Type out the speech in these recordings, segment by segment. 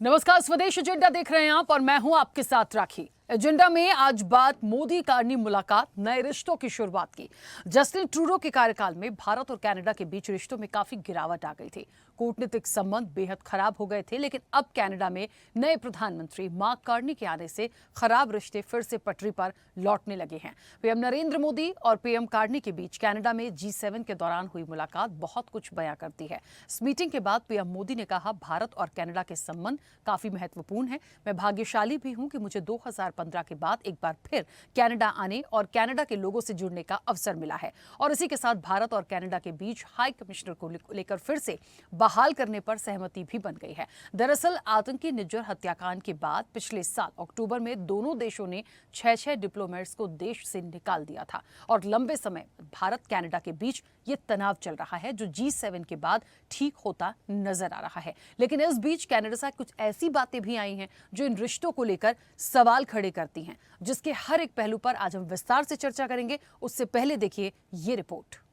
नमस्कार, स्वदेश एजेंडा देख रहे हैं आप और मैं हूं आपके साथ राखी। एजेंडा में आज बात मोदी कार्नी मुलाकात, नए रिश्तों की शुरुआत की। जस्टिन ट्रूडो के कार्यकाल में भारत और कनाडा के बीच रिश्तों में काफी गिरावट आ गई थी। कूटनीतिक संबंध बेहद खराब हो गए थे, लेकिन अब कनाडा में नए प्रधानमंत्री मार्क कार्नी के आने से खराब रिश्ते फिर से पटरी पर लौटने लगे हैं। पीएम नरेंद्र मोदी और पीएम कार्नी के बीच कनाडा में G7 के दौरान हुई मुलाकात बहुत कुछ बयां करती है। इस मीटिंग के बाद पीएम मोदी ने कहा, भारत और कनाडा के संबंध काफी महत्वपूर्ण है। मैं भाग्यशाली भी हूं कि मुझे 2015 के बाद एक बार फिर कनाडा आने और कनाडा के लोगों से जुड़ने का अवसर मिला है। और इसी के साथ भारत और कनाडा के बीच हाई कमिश्नर को लेकर फिर से बहाल करने पर सहमति भी बन गई है। दरअसल आतंकी निज्जर हत्याकांड के बाद पिछले साल अक्टूबर में दोनों देशों ने 6 डिप्लोमेट्स को देश से निकाल दिया था और लंबे समय भारत कनाडा के बीच ये तनाव चल रहा है, जो G7 के बाद ठीक होता नजर आ रहा है। लेकिन इस बीच कनाडा से कुछ ऐसी बातें भी आई हैं जो इन रिश्तों को लेकर सवाल खड़े करती हैं, जिसके हर एक पहलू पर आज हम विस्तार से चर्चा करेंगे। उससे पहले देखिए ये रिपोर्ट।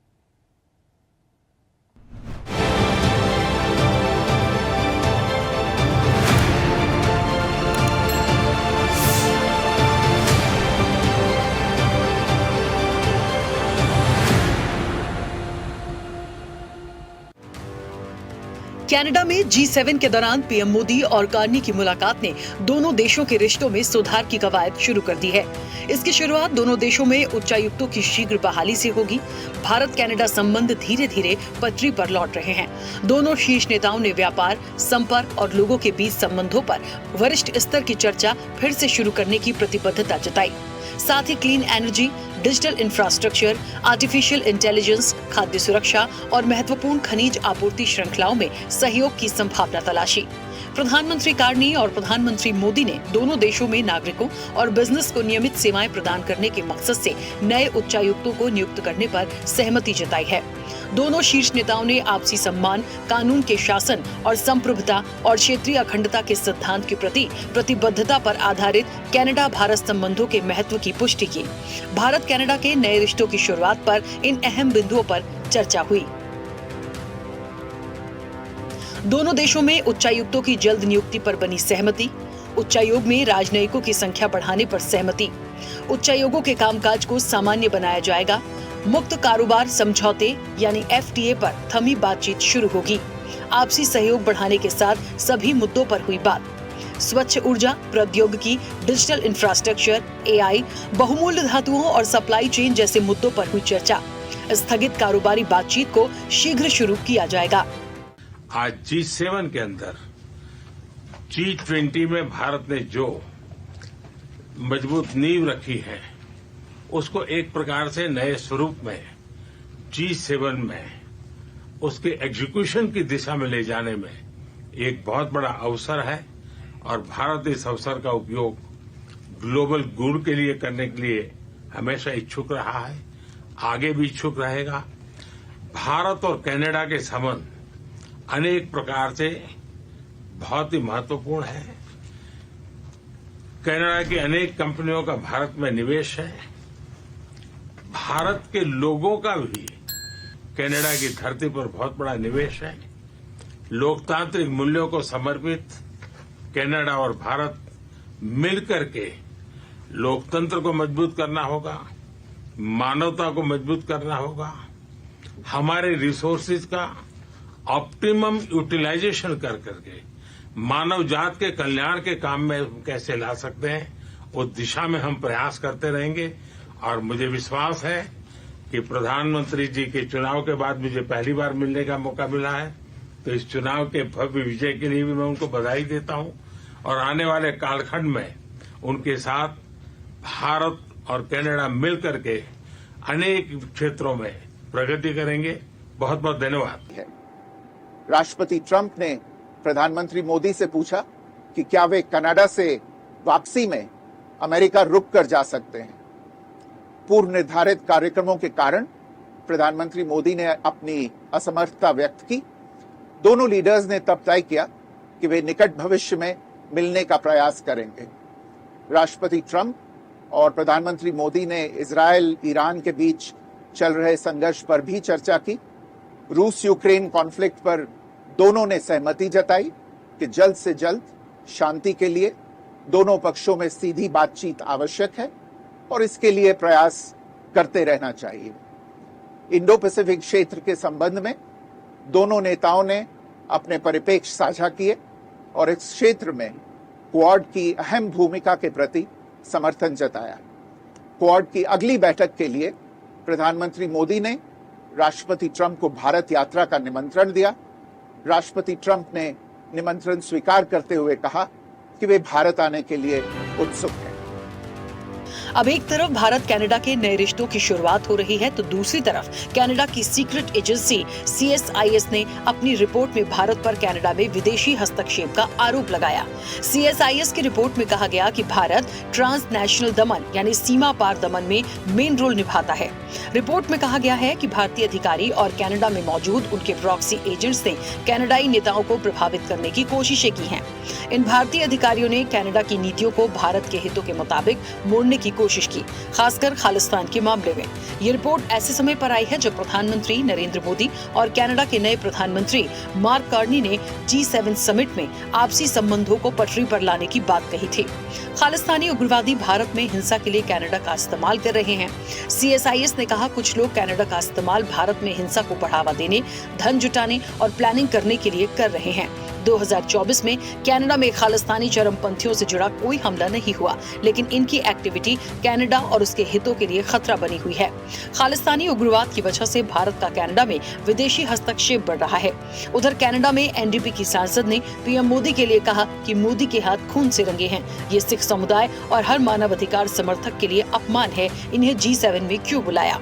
कनाडा में G7 के दौरान पीएम मोदी और कार्नी की मुलाकात ने दोनों देशों के रिश्तों में सुधार की कवायद शुरू कर दी है। इसकी शुरुआत दोनों देशों में उच्चायुक्तों की शीघ्र बहाली से होगी। भारत कनाडा संबंध धीरे धीरे पटरी पर लौट रहे हैं। दोनों शीर्ष नेताओं ने व्यापार, संपर्क और लोगों के बीच संबंधों पर वरिष्ठ स्तर की चर्चा फिर से शुरू करने की प्रतिबद्धता जताई। साथ ही clean energy, digital infrastructure, artificial intelligence, खाद्य सुरक्षा और महत्वपूर्ण खनिज आपूर्ति श्रृंखलाओं में सहयोग की संभावना तलाशी। प्रधानमंत्री कार्नी और प्रधानमंत्री मोदी ने दोनों देशों में नागरिकों और बिजनेस को नियमित सेवाएं प्रदान करने के मकसद से नए उच्चायुक्तों को नियुक्त करने पर सहमति जताई है। दोनों शीर्ष नेताओं ने आपसी सम्मान, कानून के शासन और संप्रभुता और क्षेत्रीय अखंडता के सिद्धांत के प्रति प्रतिबद्धता पर आधारित कनाडा भारत संबंधों के महत्व की पुष्टि की। भारत कनाडा के नए रिश्तों की शुरुआत पर इन अहम बिंदुओं पर चर्चा हुई। दोनों देशों में उच्चायुक्तों की जल्द नियुक्ति पर बनी सहमति। उच्चायोग में राजनयिकों की संख्या बढ़ाने पर सहमति। उच्चायोगों के कामकाज को सामान्य बनाया जाएगा। मुक्त कारोबार समझौते यानी FTA पर थमी बातचीत शुरू होगी। आपसी सहयोग बढ़ाने के साथ सभी मुद्दों पर हुई बात। स्वच्छ ऊर्जा, प्रौद्योगिकी, डिजिटल इंफ्रास्ट्रक्चर, AI, बहुमूल्य धातुओं और सप्लाई चेन जैसे मुद्दों पर हुई चर्चा। स्थगित कारोबारी बातचीत को शीघ्र शुरू किया जाएगा। आज G7 के अंदर G20 में भारत ने जो मजबूत नींव रखी है, उसको एक प्रकार से नए स्वरूप में G7 में उसके एग्जीक्यूशन की दिशा में ले जाने में एक बहुत बड़ा अवसर है और भारत इस अवसर का उपयोग ग्लोबल गुड के लिए करने के लिए हमेशा इच्छुक रहा है, आगे भी इच्छुक रहेगा। भारत और कनाडा के संबंध अनेक प्रकार से बहुत ही महत्वपूर्ण है। कनाडा की अनेक कंपनियों का भारत में निवेश है। भारत के लोगों का भी कनाडा की धरती पर बहुत बड़ा निवेश है। लोकतांत्रिक मूल्यों को समर्पित कनाडा और भारत मिलकर के लोकतंत्र को मजबूत करना होगा, मानवता को मजबूत करना होगा, हमारे रिसोर्सेज का ऑप्टिमम यूटिलाइजेशन कर करके मानव जात के कल्याण के काम में कैसे ला सकते हैं, उस दिशा में हम प्रयास करते रहेंगे। और मुझे विश्वास है कि प्रधानमंत्री जी के चुनाव के बाद मुझे पहली बार मिलने का मौका मिला है, तो इस चुनाव के भव्य विजय के लिए भी मैं उनको बधाई देता हूं और आने वाले कालखंड में उनके साथ भारत और कनाडा मिलकर के अनेक क्षेत्रों में प्रगति करेंगे। बहुत बहुत धन्यवाद। राष्ट्रपति ट्रंप ने प्रधानमंत्री मोदी से पूछा कि क्या वे कनाडा से वापसी में अमेरिका रुक कर जा सकते हैं। पूर्व निर्धारित कार्यक्रमों के कारण प्रधानमंत्री मोदी ने अपनी असमर्थता व्यक्त की। दोनों लीडर्स ने तब तय किया कि वे निकट भविष्य में मिलने का प्रयास करेंगे। राष्ट्रपति ट्रंप और प्रधानमंत्री मोदी ने इजरायल ईरान के बीच चल रहे संघर्ष पर भी चर्चा की। रूस यूक्रेन कॉन्फ्लिक्ट पर दोनों ने सहमति जताई कि जल्द से जल्द शांति के लिए दोनों पक्षों में सीधी बातचीत आवश्यक है और इसके लिए प्रयास करते रहना चाहिए। इंडो पैसिफिक क्षेत्र के संबंध में दोनों नेताओं ने अपने परिप्रेक्ष्य साझा किए और इस क्षेत्र में क्वाड की अहम भूमिका के प्रति समर्थन जताया। क्वाड की अगली बैठक के लिए प्रधानमंत्री मोदी ने राष्ट्रपति ट्रंप को भारत यात्रा का निमंत्रण दिया। राष्ट्रपति ट्रंप ने निमंत्रण स्वीकार करते हुए कहा कि वे भारत आने के लिए उत्सुक हैं। अब एक तरफ भारत कनाडा के नए रिश्तों की शुरुआत हो रही है तो दूसरी तरफ कनाडा की सीक्रेट एजेंसी CSIS ने अपनी रिपोर्ट में भारत पर कनाडा में विदेशी हस्तक्षेप का आरोप लगाया। CSIS की रिपोर्ट में कहा गया कि भारत ट्रांसनेशनल दमन यानी सीमा पार दमन में मेन रोल निभाता है। रिपोर्ट में कहा गया है कि भारतीय अधिकारी और कनाडा में मौजूद उनके प्रॉक्सी एजेंट्स ने कनाडाई नेताओं को प्रभावित करने की कोशिशें की हैं। इन भारतीय अधिकारियों ने कनाडा की नीतियों को भारत के हितों के मुताबिक मोड़ने की कोशिश की, खासकर खालिस्तान के मामले में। ये रिपोर्ट ऐसे समय पर आई है जब प्रधानमंत्री नरेंद्र मोदी और कनाडा के नए प्रधानमंत्री मार्क कार्नी ने G7 समिट में आपसी संबंधों को पटरी पर लाने की बात कही थी। खालिस्तानी उग्रवादी भारत में हिंसा के लिए कनाडा का इस्तेमाल कर रहे हैं। CSIS ने कहा कुछ लोग कनाडा का इस्तेमाल भारत में हिंसा को बढ़ावा देने, धन जुटाने और प्लानिंग करने के लिए कर रहे हैं। 2024 में कनाडा में खालिस्तानी चरमपंथियों से जुड़ा कोई हमला नहीं हुआ, लेकिन इनकी एक्टिविटी कनाडा और उसके हितों के लिए खतरा बनी हुई है। खालिस्तानी उग्रवाद की वजह से भारत का कनाडा में विदेशी हस्तक्षेप बढ़ रहा है। उधर कनाडा में NDP की सांसद ने PM मोदी के लिए कहा कि मोदी के हाथ खून से रंगे हैं। ये सिख समुदाय और हर मानवाधिकार समर्थक के लिए अपमान है। इन्हें G7 में क्यों बुलाया?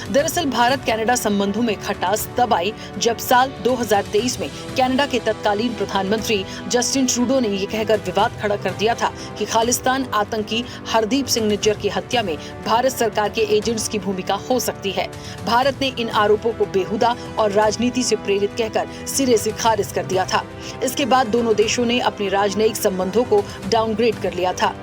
दरअसल भारत कनाडा संबंधों में खटास तब आई जब साल 2023 में कनाडा के तत्कालीन प्रधानमंत्री जस्टिन ट्रूडो ने ये कहकर विवाद खड़ा कर दिया था कि खालिस्तान आतंकी हरदीप सिंह निज्जर की हत्या में भारत सरकार के एजेंट्स की भूमिका हो सकती है। भारत ने इन आरोपों को बेहुदा और राजनीति से प्रेरित कहकर सिरे से खारिज कर दिया था। इसके बाद दोनों देशों ने अपने राजनयिक संबंधों को डाउनग्रेड कर लिया था।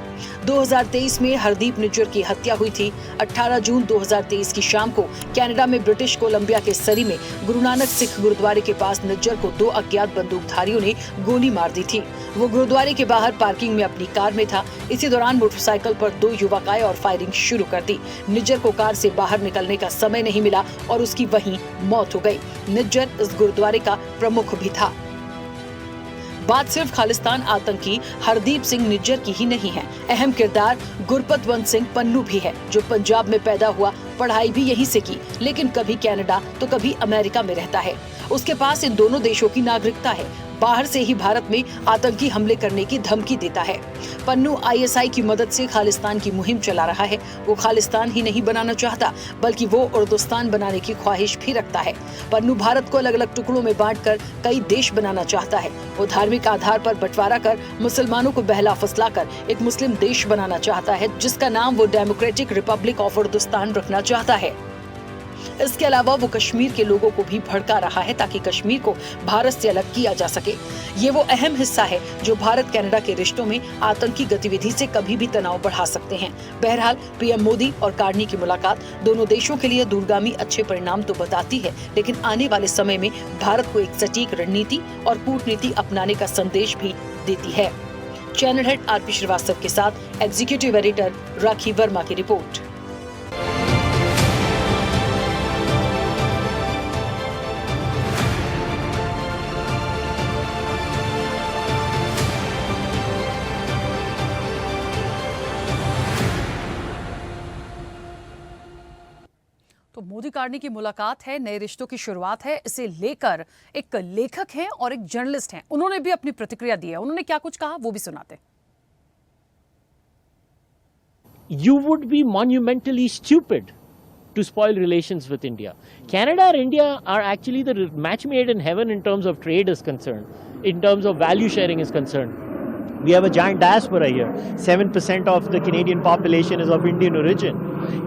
2023 में हरदीप निज्जर की हत्या हुई थी। 18 जून 2023 की शाम को कनाडा में ब्रिटिश कोलंबिया के सरी में गुरु नानक सिख गुरुद्वारे के पास निज्जर को 2 अज्ञात बंदूकधारियों ने गोली मार दी थी। वो गुरुद्वारे के बाहर पार्किंग में अपनी कार में था। इसी दौरान मोटरसाइकिल पर 2 युवक आए और फायरिंग शुरू कर दी। निज्जर को कार से बाहर निकलने का समय नहीं मिला और उसकी वहीं मौत हो गई। निज्जर इस गुरुद्वारे का प्रमुख भी था। बात सिर्फ खालिस्तान आतंकी हरदीप सिंह निज्जर की ही नहीं है। अहम किरदार गुरपतवंत सिंह पन्नू भी है, जो पंजाब में पैदा हुआ, पढ़ाई भी यहीं से की, लेकिन कभी कनाडा तो कभी अमेरिका में रहता है। उसके पास इन दोनों देशों की नागरिकता है। बाहर से ही भारत में आतंकी हमले करने की धमकी देता है। पन्नू ISI की मदद से खालिस्तान की मुहिम चला रहा है। वो खालिस्तान ही नहीं बनाना चाहता, बल्कि वो उर्दुस्तान बनाने की ख्वाहिश भी रखता है। पन्नू भारत को अलग अलग टुकड़ों में बांटकर कई देश बनाना चाहता है। वो धार्मिक आधार पर बंटवारा कर मुसलमानों को बहला फुसलाकर एक मुस्लिम देश बनाना चाहता है, जिसका नाम वो डेमोक्रेटिक रिपब्लिक ऑफ उर्दुस्तान रखना चाहता है। इसके अलावा वो कश्मीर के लोगों को भी भड़का रहा है ताकि कश्मीर को भारत से अलग किया जा सके। ये वो अहम हिस्सा है जो भारत कनाडा के रिश्तों में आतंकी गतिविधि से कभी भी तनाव बढ़ा सकते हैं। बहरहाल PM मोदी और कार्नी की मुलाकात दोनों देशों के लिए दूरगामी अच्छे परिणाम तो बताती है, लेकिन आने वाले समय में भारत को एक सटीक रणनीति और कूटनीति अपनाने का संदेश भी देती है। चैनल हेड RP श्रीवास्तव के साथ एग्जीक्यूटिव एडिटर राखी वर्मा की रिपोर्ट। तो मोदी कार्नी की मुलाकात है, नए रिश्तों की शुरुआत है। इसे लेकर एक लेखक हैं और एक जर्नलिस्ट हैं, उन्होंने भी अपनी प्रतिक्रिया दी है। उन्होंने क्या कुछ कहा वो भी सुनाते हैं। You would be monumentally stupid to spoil relations with India. Canada and India are actually the match made in heaven in terms of trade is concerned, in terms of value sharing is concerned. We have a giant diaspora here. 7% of the Canadian population is of Indian origin.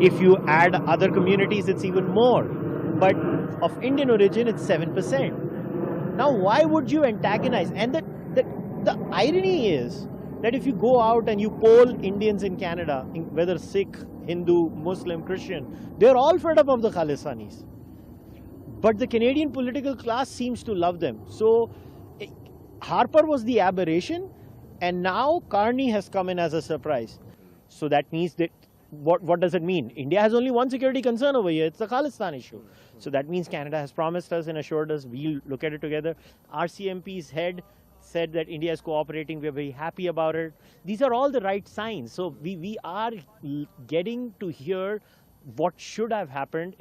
If you add other communities, it's even more. But of Indian origin, it's 7%. Now, why would you antagonize? And the irony is that if you go out and you poll Indians in Canada, whether Sikh, Hindu, Muslim, Christian, they're all fed up of the Khalistanis. But the Canadian political class seems to love them. So Harper was the aberration, and now Carney has come in as a surprise. So that means that what does it mean? India has only one security concern over here. It's the Khalistan issue. So that means Canada has promised us and assured us we'll look at it together. RCMP's head said that India is cooperating. We're very happy about it. These are all the right signs. So we are getting to hear what should have happened.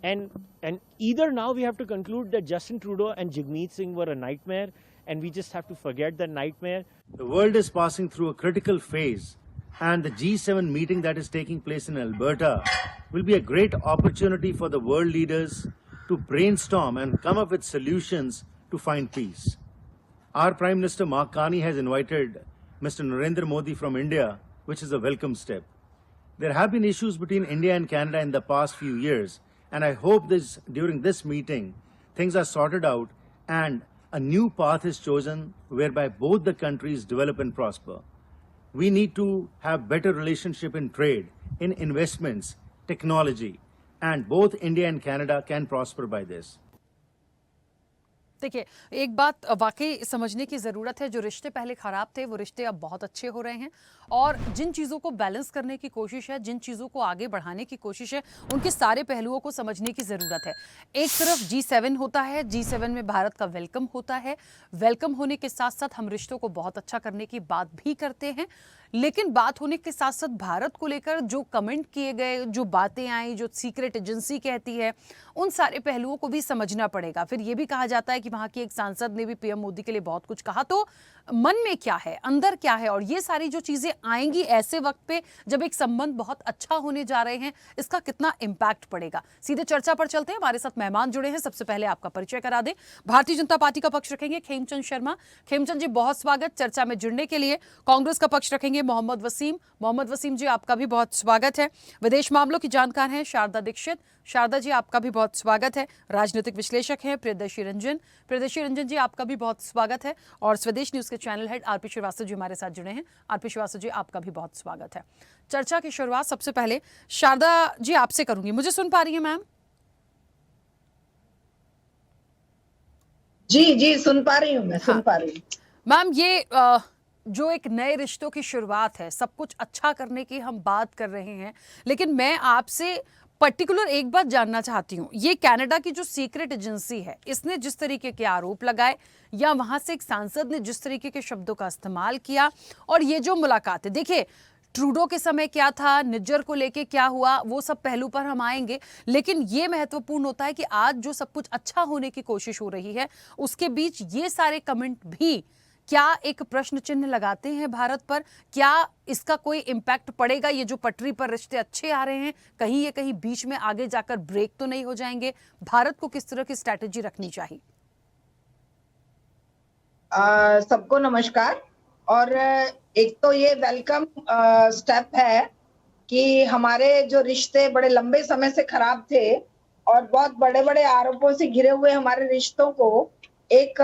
And either now we have to conclude that Justin Trudeau and Jagmeet Singh were a nightmare, and we just have to forget the nightmare. The world is passing through a critical phase, and the G7 meeting that is taking place in Alberta will be a great opportunity for the world leaders to brainstorm and come up with solutions to find peace. Our Prime Minister Mark Carney has invited Mr. Narendra Modi from India, which is a welcome step. There have been issues between India and Canada in the past few years, and I hope during this meeting things are sorted out and a new path is chosen whereby both the countries develop and prosper. We need to have better relationship in trade, in investments, technology, and both India and Canada can prosper by this. देखिए, एक बात वाकई समझने की ज़रूरत है, जो रिश्ते पहले ख़राब थे वो रिश्ते अब बहुत अच्छे हो रहे हैं, और जिन चीज़ों को बैलेंस करने की कोशिश है, जिन चीज़ों को आगे बढ़ाने की कोशिश है, उनके सारे पहलुओं को समझने की ज़रूरत है। एक तरफ G7 होता है, G7 में भारत का वेलकम होता है, वेलकम होने के साथ साथ हम रिश्तों को बहुत अच्छा करने की बात भी करते हैं, लेकिन बात होने के साथ साथ भारत को लेकर जो कमेंट किए गए, जो बातें आई, जो सीक्रेट एजेंसी कहती है, उन सारे पहलुओं को भी समझना पड़ेगा। फिर ये भी कहा जाता है कि वहाँ की एक सांसद ने भी पीएम मोदी के लिए बहुत कुछ कहा, तो मन में क्या है, अंदर क्या है, और ये सारी जो चीजें आएंगी ऐसे वक्त पे जब एक संबंध बहुत अच्छा होने जा रहे हैं, इसका कितना इम्पैक्ट पड़ेगा। सीधे चर्चा पर चलते हैं, हमारे साथ मेहमान जुड़े हैं। सबसे पहले आपका परिचय करा दें। भारतीय जनता पार्टी का पक्ष रखेंगे खेमचंद शर्मा। खेमचंद जी, बहुत स्वागत चर्चा में जुड़ने के लिए। कांग्रेस का पक्ष रखेंगे मोहम्मद वसीम। मोहम्मद वसीम जी, आपका भी बहुत स्वागत है। विदेश मामलों की जानकार हैं शारदा दीक्षित। शारदा जी, आपका भी बहुत स्वागत है। राजनीतिक विश्लेषक हैं प्रियदर्शी रंजन। प्रियदर्शी रंजन जी, आपका भी बहुत स्वागत है। और स्वदेश न्यूज के channel head RP Srivastava ji हमारे साथ जुड़े हैं। आरपी श्रीवास्तव जी, आपका भी बहुत स्वागत है। चर्चा की शुरुआत सबसे पहले शारदा जी आपसे करूंगी। मुझे सुन पा रही है मैम? जी सुन पा रही हूँ मैं। सुन पा रही हूँ मैम। ये जो एक नए रिश्तों की शुरुआत है, सब कुछ अच्छा करने की हम बात कर रहे हैं, लेकिन मैं आपसे पर्टिकुलर एक बात जानना चाहती हूँ। ये कनाडा की जो सीक्रेट एजेंसी है, इसने जिस तरीके के आरोप लगाए, या वहां से एक सांसद ने जिस तरीके के शब्दों का इस्तेमाल किया, और ये जो मुलाकात है, देखिए ट्रूडो के समय क्या था, निज्जर को लेके क्या हुआ, वो सब पहलू पर हम आएंगे, लेकिन ये महत्वपूर्ण होता है कि आज जो सब कुछ अच्छा होने की कोशिश हो रही है, उसके बीच ये सारे कमेंट भी क्या एक प्रश्न चिन्ह लगाते हैं भारत पर? क्या इसका कोई इम्पैक्ट पड़ेगा? ये जो पटरी पर रिश्ते अच्छे आ रहे हैं, कहीं ये कहीं बीच में आगे जाकर ब्रेक तो नहीं हो जाएंगे? भारत को किस तरह की स्ट्रैटेजी रखनी चाहिए? सबको नमस्कार। और एक तो ये वेलकम स्टेप है कि हमारे जो रिश्ते बड़े लंबे समय से खराब थे और बहुत बड़े बड़े आरोपों से घिरे हुए हमारे रिश्तों को एक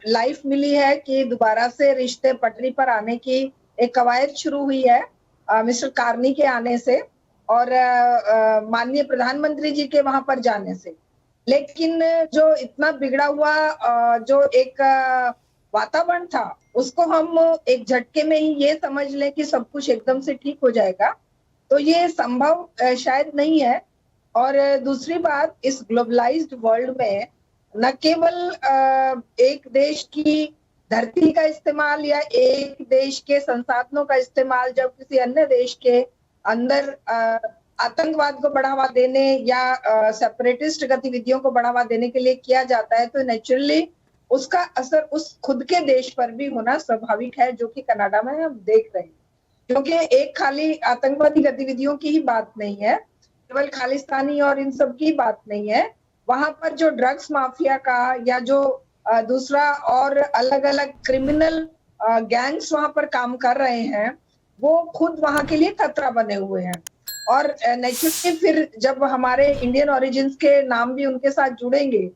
लाइफ मिली है कि दोबारा से रिश्ते पटरी पर आने की एक कवायद शुरू हुई है मिस्टर कार्नी के आने से और माननीय प्रधानमंत्री जी के वहां पर जाने से। लेकिन जो इतना बिगड़ा हुआ जो एक वातावरण था, उसको हम एक झटके में ही ये समझ लें कि सब कुछ एकदम से ठीक हो जाएगा, तो ये संभव शायद नहीं है। और दूसरी बात, इस ग्लोबलाइज्ड वर्ल्ड में न केवल एक देश की धरती का इस्तेमाल या एक देश के संसाधनों का इस्तेमाल जब किसी अन्य देश के अंदर आतंकवाद को बढ़ावा देने या सेपरेटिस्ट गतिविधियों को बढ़ावा देने के लिए किया जाता है, तो नेचुरली उसका असर उस खुद के देश पर भी होना स्वाभाविक है, जो कि कनाडा में हम देख रहे हैं। क्योंकि एक खाली आतंकवादी गतिविधियों की ही बात नहीं है, केवल खालिस्तानी और इन सब की बात नहीं है। वहां पर जो ड्रग्स माफिया का या जो दूसरा और अलग अलग क्रिमिनल गैंग्स वहां पर काम कर रहे हैं, वो खुद वहां के लिए खतरा बने हुए हैं। और नेचुरली फिर जब हमारे इंडियन ओरिजिन्स के नाम भी उनके साथ जुड़ेंगे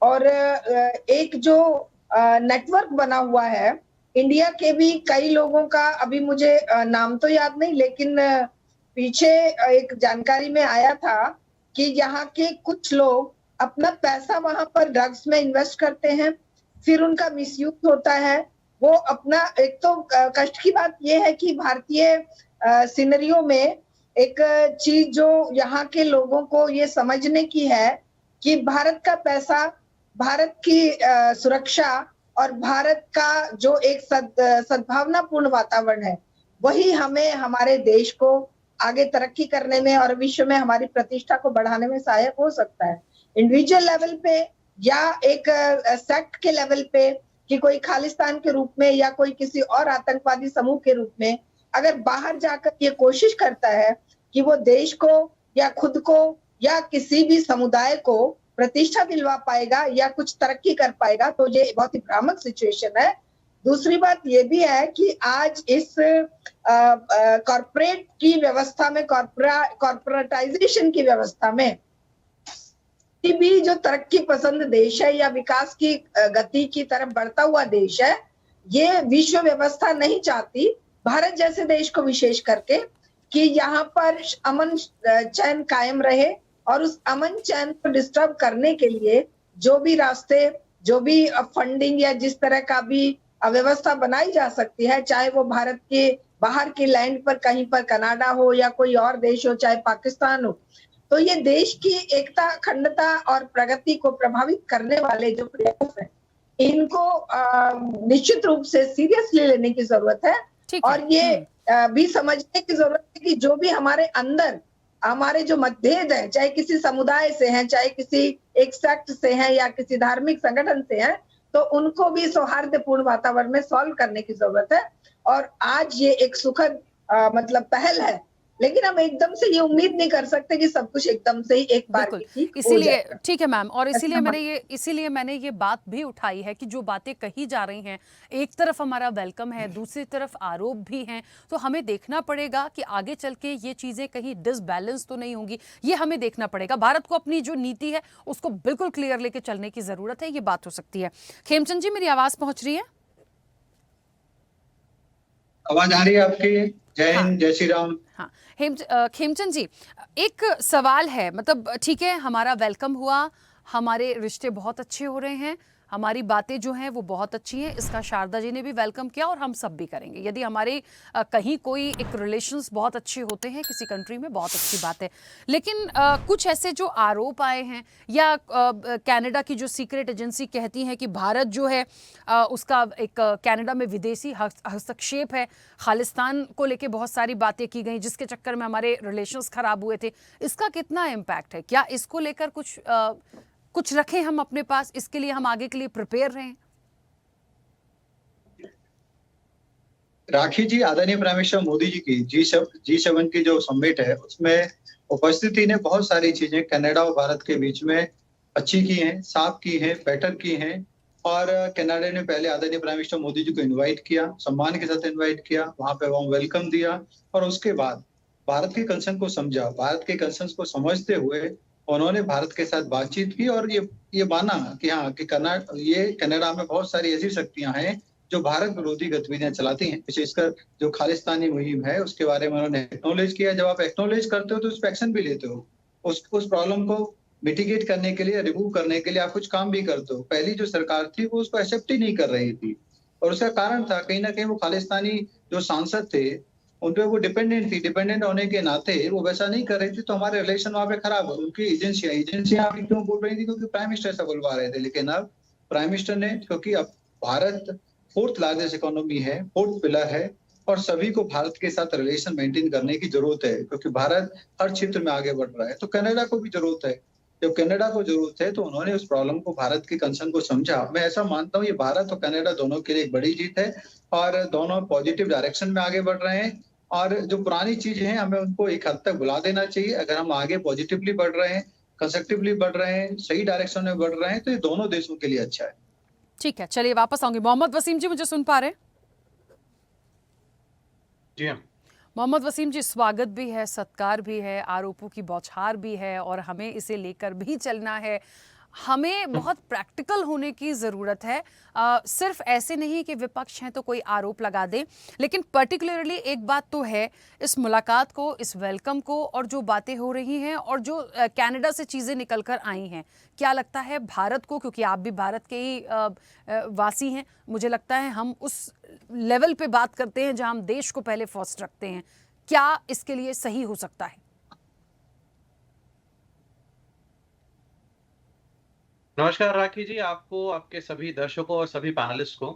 और एक जो नेटवर्क बना हुआ है इंडिया के भी कई लोगों का, अभी मुझे नाम तो याद नहीं, लेकिन पीछे एक जानकारी में आया था कि यहाँ के कुछ लोग अपना पैसा वहां पर ड्रग्स में इन्वेस्ट करते हैं, फिर उनका मिसयूज होता है। वो अपना एक तो कष्ट की बात यह है कि भारतीय सिनेरियो में एक चीज जो यहाँ के लोगों को ये समझने की है कि भारत का पैसा, भारत की सुरक्षा और भारत का जो एक सद्भावनापूर्ण वातावरण है, वही हमें हमारे देश को आगे तरक्की करने में और विश्व में हमारी प्रतिष्ठा को बढ़ाने में सहायक हो सकता है। इंडिविजुअल लेवल पे या एक सेक्ट के लेवल पे कि कोई खालिस्तान के रूप में या कोई किसी और आतंकवादी समूह के रूप में अगर बाहर जाकर ये कोशिश करता है कि वो देश को या खुद को या किसी भी समुदाय को प्रतिष्ठा दिलवा पाएगा या कुछ तरक्की कर पाएगा, तो ये बहुत ही भ्रामक सिचुएशन है। दूसरी बात ये भी है कि आज इस कॉर्पोरेट की व्यवस्था में, कॉर्पोरेटाइजेशन की व्यवस्था में भी जो तरक्की पसंद देश है या विकास की गति की तरफ बढ़ता हुआ देश है, ये विश्व व्यवस्था नहीं चाहती, भारत जैसे देश को विशेष करके, कि यहाँ पर अमन चैन कायम रहे। और उस अमन चैन को डिस्टर्ब करने के लिए जो भी रास्ते, जो भी फंडिंग या जिस तरह का भी व्यवस्था बनाई जा सकती है, चाहे वो भारत के बाहर के लैंड पर कहीं पर कनाडा हो या कोई और देश हो, चाहे पाकिस्तान हो, तो ये देश की एकता, अखंडता और प्रगति को प्रभावित करने वाले जो प्रयास हैं, इनको निश्चित रूप से सीरियसली लेने की जरूरत है। और ये भी समझने की जरूरत है कि जो भी हमारे अंदर हमारे जो मतभेद है, चाहे किसी समुदाय से हैं, चाहे किसी एक सेक्ट से हैं या किसी धार्मिक संगठन से हैं, तो उनको भी सौहार्दपूर्ण वातावरण में सॉल्व करने की जरूरत है। और आज ये एक सुखद मतलब पहल है, लेकिन हम एकदम से ये उम्मीद नहीं कर सकते कि सब कुछ एकदम से ही एक बार बिल्कुल, की ठीक हो इसीलिए जाएगा। ठीक है मैम, और इसीलिए ऐसा मैंने ये बात भी उठाई है कि जो बातें कही जा रही हैं, एक तरफ हमारा वेलकम है, दूसरी तरफ आरोप भी हैं, तो हमें देखना पड़ेगा कि आगे चल के ये चीजें कहीं डिसबैलेंस तो नहीं होंगी, ये हमें देखना पड़ेगा। भारत को अपनी जो नीति है उसको बिल्कुल क्लियर लेके चलने की जरूरत है, ये बात हो सकती है। खेमचंद जी, मेरी आवाज पहुंच रही है? आवाज आ रही है आपकी? जय हाँ। हिंद, जय श्री राम। हाँ, खेमचंद जी, एक सवाल है, मतलब ठीक है, हमारा वेलकम हुआ, हमारे रिश्ते बहुत अच्छे हो रहे हैं, हमारी बातें जो हैं वो बहुत अच्छी हैं, इसका शारदा जी ने भी वेलकम किया और हम सब भी करेंगे। यदि हमारे कहीं कोई एक रिलेशंस बहुत अच्छे होते हैं किसी कंट्री में, बहुत अच्छी बात है। लेकिन कुछ ऐसे जो आरोप आए हैं या कनाडा की जो सीक्रेट एजेंसी कहती है कि भारत जो है उसका एक कनाडा में विदेशी हस्तक्षेप है, खालिस्तान को लेके बहुत सारी बातें की गई जिसके चक्कर में हमारे रिलेशंस खराब हुए थे, इसका कितना इम्पैक्ट है? क्या इसको लेकर कुछ रखें हम अपने पास, इसके लिए हम आगे के लिए प्रिपेयर रहें? राखी जी, आदरणीय प्राइम मिनिस्टर मोदी जी की G7 की जो समिट है उसमें उपस्थिति ने बहुत सारी चीजें कनाडा और भारत के बीच में अच्छी की हैं, साफ की हैं, बेटर की हैं। और कनाडा ने पहले आदरणीय प्राइम मिनिस्टर मोदी जी को इनवाइट किया, सम्मान के साथ इनवाइट किया, वहां पे वो वेलकम दिया और उसके बाद भारत के कंसर्न को समझा, भारत के कंसर्न को समझते हुए उन्होंने भारत के साथ बातचीत की और ये माना कि हाँ कि कनाडा में बहुत सारी ऐसी शक्तियां हैं जो भारत विरोधी गतिविधियां चलाती हैं, विशेषकर जो खालिस्तानी मुहिम है उसके बारे में उन्होंने एक्नॉलेज किया। जब आप एक्नॉलेज करते हो तो उस पर एक्शन भी लेते हो, उस प्रॉब्लम को मिटिगेट करने के लिए, रिमूव करने के लिए आप कुछ काम भी करते हो। पहली जो सरकार थी वो उसको एक्सेप्ट ही नहीं कर रही थी और उसका कारण था कहीं ना कहीं वो खालिस्तानी जो सांसद थे उन पे वो डिपेंडेंट थी, डिपेंडेंट होने के नाते वो वैसा नहीं कर रही थी, तो हमारे रिलेशन वहां पे खराब हो। उनकी एजेंसियां अभी क्यों बोल रही थी? क्योंकि प्राइम मिनिस्टर ऐसा बुलवा रहे थे। लेकिन अब प्राइम मिनिस्टर ने, क्योंकि अब भारत 4th लार्जेस्ट इकोनॉमी है, 4th पिलर है और सभी को भारत के साथ रिलेशन मेंटेन करने की जरूरत है क्योंकि भारत हर क्षेत्र में आगे बढ़ रहा है, तो कनाडा को भी जरूरत है। जब कनाडा को जरूरत है तो उन्होंने उस प्रॉब्लम को, भारत के कंसर्न को समझा। मैं ऐसा मानता हूँ ये भारत और कनाडा दोनों के लिए एक बड़ी जीत है और दोनों पॉजिटिव डायरेक्शन में आगे बढ़ रहे हैं। और जो पुरानी चीजें हैं हमें उनको एक हद तक भुला देना चाहिए। अगर हम आगे पॉजिटिवली बढ़ रहे हैं, कंस्ट्रक्टिवली बढ़ रहे हैं, सही डायरेक्शन में बढ़ रहे हैं, तो ये दोनों देशों के लिए अच्छा है। ठीक है, चलिए वापस आऊंगी। मोहम्मद वसीम जी, मुझे सुन पा रहे हैं? जी हाँ। मोहम्मद वसीम जी, स्वागत भी है, सत्कार भी है, आरोपों की बौछार भी है और हमें इसे लेकर भी चलना है। हमें बहुत प्रैक्टिकल होने की ज़रूरत है। सिर्फ ऐसे नहीं कि विपक्ष हैं तो कोई आरोप लगा दे, लेकिन पर्टिकुलरली एक बात तो है, इस मुलाकात को, इस वेलकम को और जो बातें हो रही हैं और जो कनाडा से चीज़ें निकल कर आई हैं, क्या लगता है भारत को, क्योंकि आप भी भारत के ही वासी हैं, मुझे लगता है हम उस लेवल पे बात करते हैं जहां हम देश को पहले फर्स्ट रखते हैं, क्या इसके लिए सही हो सकता है? नमस्कार राखी जी, आपको, आपके सभी दर्शकों और सभी पैनलिस्ट को।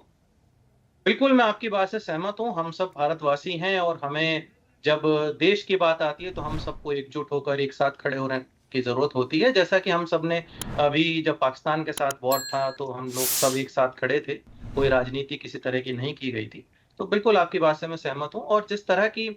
बिल्कुल, मैं आपकी बात से सहमत हूँ। हम सब भारतवासी हैं और हमें जब देश की बात आती है तो हम सबको एकजुट होकर एक साथ खड़े होने की ज़रूरत होती है। जैसा कि हम सब ने अभी जब पाकिस्तान के साथ वॉर था तो हम लोग सब एक साथ खड़े थे, कोई राजनीति किसी तरह की नहीं की गई थी। तो बिल्कुल आपकी बात से मैं सहमत हूँ और जिस तरह की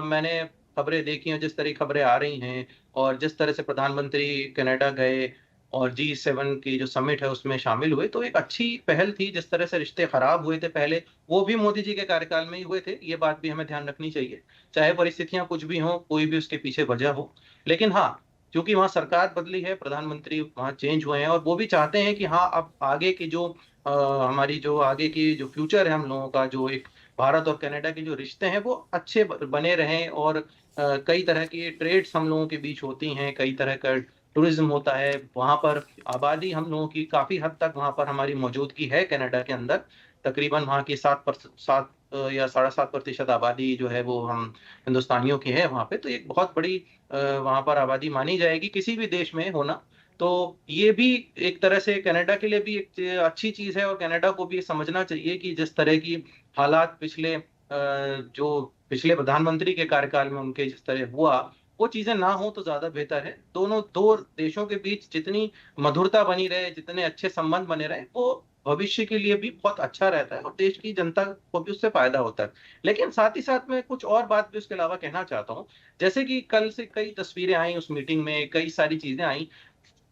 मैंने खबरें देखी हैं, जिस तरह की खबरें आ रही हैं और जिस तरह से प्रधानमंत्री कनाडा गए और G7 की जो समिट है उसमें शामिल हुए, तो एक अच्छी पहल थी। जिस तरह से रिश्ते खराब हुए थे पहले, वो भी मोदी जी के कार्यकाल में ही हुए थे, ये बात भी हमें ध्यान रखनी चाहिए। चाहे परिस्थितियां कुछ भी हों, कोई भी उसके पीछे वजह हो, लेकिन हाँ, क्योंकि वहाँ सरकार बदली है, प्रधानमंत्री वहाँ चेंज हुए हैं और वो भी चाहते हैं कि हाँ, अब आगे की जो हमारी जो आगे की जो फ्यूचर है हम लोगों का, जो एक भारत और कनाडा के जो रिश्ते हैं वो अच्छे बने रहें और कई तरह की ट्रेड्स हम लोगों के बीच होती हैं, कई तरह का टूरिज्म होता है, वहाँ पर आबादी हम लोगों की काफ़ी हद तक वहाँ पर हमारी मौजूदगी है कनाडा के अंदर। तकरीबन वहाँ की 7 या 7.5% आबादी जो है वो हम हिंदुस्तानियों की है वहाँ पे, तो एक बहुत बड़ी वहाँ पर आबादी मानी जाएगी किसी भी देश में होना। तो ये भी एक तरह से कनाडा के लिए भी एक अच्छी चीज़ है और कनाडा को भी समझना चाहिए कि जिस तरह की हालात जो पिछले प्रधानमंत्री के कार्यकाल में उनके जिस तरह हुआ, वो चीज़ें ना हो तो ज़्यादा बेहतर है। दोनों 2 देशों के बीच जितनी मधुरता बनी रहे, जितने अच्छे संबंध बने रहे, वो भविष्य के लिए भी बहुत अच्छा रहता है और देश की जनता को भी उससे फ़ायदा होता है। लेकिन साथ ही साथ मैं कुछ और बात भी उसके अलावा कहना चाहता हूँ। जैसे कि कल से कई तस्वीरें आई उस मीटिंग में, कई सारी चीज़ें आई।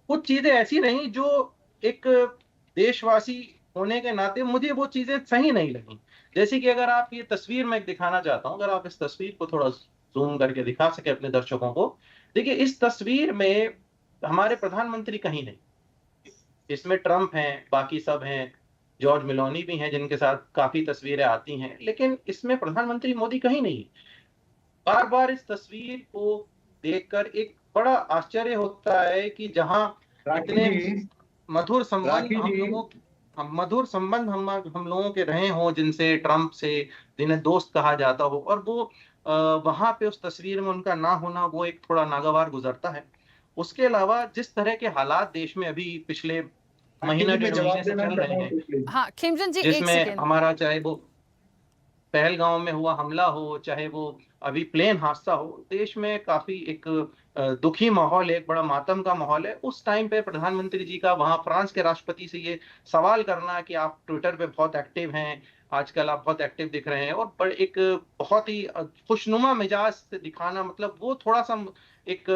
कुछ चीज़ें ऐसी रहीं जो एक देशवासी होने के नाते मुझे वो चीज़ें सही नहीं लगीं। जैसे कि अगर आप ये तस्वीर मैं एक दिखाना चाहता हूँ, अगर आप इस तस्वीर को थोड़ा ज़ूम करके दिखा सकें अपने दर्शकों को। देखिए, इस तस्वीर में हमारे प्रधानमंत्री कहीं नहीं। इसमें ट्रम्प हैं, बाकी सब हैं, जॉर्ज मेलोनी भी हैं जिनके साथ काफ़ी तस्वीरें आती हैं, लेकिन इसमें प्रधानमंत्री मोदी कहीं नहीं। बार-बार इस तस्वीर को देखकर एक बड़ा आश्चर्य होता है कि जहाँ राखी इतने जी, मधुर संबंध राखी जी, मधुर संबंध हम लोगों के रहे हों जिनसे, ट्रम्प से, जिन्हें दोस्त कहा जाता हो, और वो वहाँ पे उस तस्वीर में उनका ना होना वो एक थोड़ा नागवार गुजरता है। उसके अलावा जिस तरह के हालात देश में अभी पिछले राखी महीना जी, मैं डेढ़ जवाब महीने से देना चल रहे चाहता हूँ हैं, quickly। हाँ, खिमचंद जी, एक जिसमें सेकेंड। हमारा चाहे वो पहलगाँव में हुआ हमला हो, चाहे वो अभी प्लेन हादसा हो, देश में काफ़ी एक दुखी माहौल है, एक बड़ा मातम का माहौल है। उस टाइम पे प्रधानमंत्री जी का वहाँ फ्रांस के राष्ट्रपति से ये सवाल करना कि आप ट्विटर पे बहुत एक्टिव हैं, आजकल आप बहुत एक्टिव दिख रहे हैं, और एक बहुत ही खुशनुमा मिजाज से दिखाना, मतलब वो थोड़ा-सा एक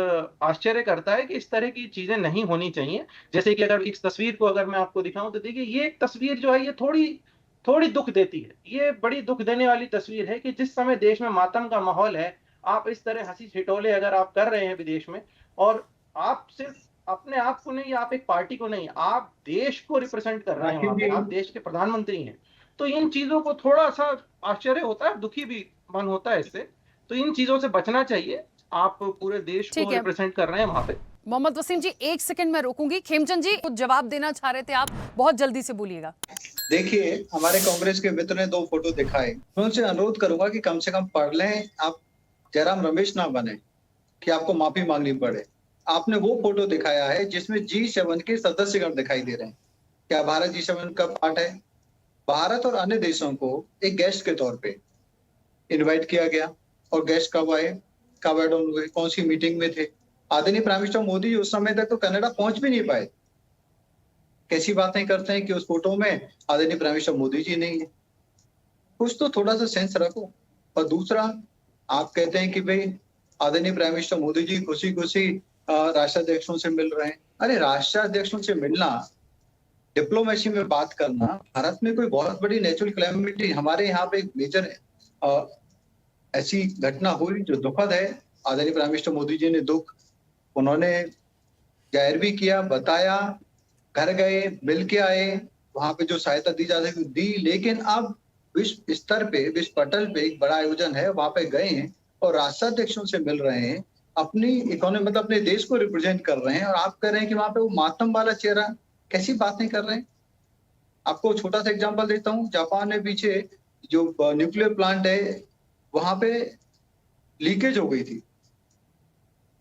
आश्चर्य करता है कि इस तरह की चीज़ें नहीं होनी चाहिए। जैसे कि अगर इस तस्वीर को अगर मैं आपको दिखाऊँ तो देखिए, ये एक तस्वीर जो है ये थोड़ी थोड़ी दुःख देती है। ये बड़ी दुःख देने वाली तस्वीर है कि जिस समय देश में मातम का माहौल है, आप इस तरह हँसी-ठिठोले अगर आप कर रहे हैं विदेश में, और आप सिर्फ़ अपने आप को नहीं, आप एक पार्टी को नहीं, आप देश को रिप्रेज़ेंट कर रहे हैं राखी वहाँ पे, जी, आप देश के प्रधानमंत्री हैं। तो इन चीज़ों को थोड़ा-सा आश्चर्य होता है, दुखी भी मन होता है इससे। तो इन चीज़ों से बचना चाहिए। आप पूरे देश ठीक को है रिप्रेज़ेंट कर रहे हैं वहाँ पे। मोहम्मद वसीम जी, एक सेकंड मैं रोकूंगी। खेमचंद जी कुछ जवाब देना चाह रहे थे आप, बहुत जल्दी से बोलिएगा। देखिए, हमारे कांग्रेस के मित्र ने 2 फोटो दिखाए। मैं उनसे अनुरोध करूंगा कि कम से कम पढ़ लें। आप जयराम रमेश ना बने कि आपको माफी मांगनी पड़े। आपने वो फोटो दिखाया है जिसमें G7 के सदस्यगण दिखाई दे रहे हैं। क्या भारत G7 का पार्ट है? भारत और अन्य देशों को एक गेस्ट के तौर पे इनवाइट किया गया, और गेस्ट कब आए, कब एड ऑन हुए, कौन सी मीटिंग में थे? आदरणीय प्राइम मिनिस्टर मोदी उस समय तक तो कनाडा पहुंच भी नहीं पाए। कैसी बातें करते हैं कि उस फोटो में आदरणीय प्राइम मिनिस्टर मोदी जी नहीं है। कुछ तो थोड़ा सा सेंस रखो। और दूसरा, आप कहते हैं कि भाई आदरणीय प्राइम मिनिस्टर मोदी जी खुशी खुशी राष्ट्राध्यक्षों से मिल रहे हैं। अरे, राष्ट्राध्यक्षों से मिलना, डिप्लोमेसी में बात करना, भारत में कोई बहुत बड़ी नेचुरल कैलेमिटी, हमारे यहाँ पे एक मेजर ऐसी घटना हुई जो दुखद है। आदरणीय प्राइम मिनिस्टर मोदी जी ने दुख उन्होंने जाहिर भी किया, बताया, घर गए, मिल के आए, वहां पे जो सहायता दी जा सकती दी, लेकिन अब विश्व स्तर पे, विश्व पटल पे एक बड़ा आयोजन है, वहां पे गए हैं और राष्ट्राध्यक्षों से मिल रहे हैं, अपनी इकोनॉमी मतलब अपने देश को रिप्रेजेंट कर रहे हैं, और आप कह रहे हैं कि वहां पे वो मातम वाला चेहरा, कैसी बातें कर रहे हैं। आपको छोटा सा एग्जांपल देता हूँ, जापान में पीछे जो न्यूक्लियर प्लांट है वहां पे लीकेज हो गई थी,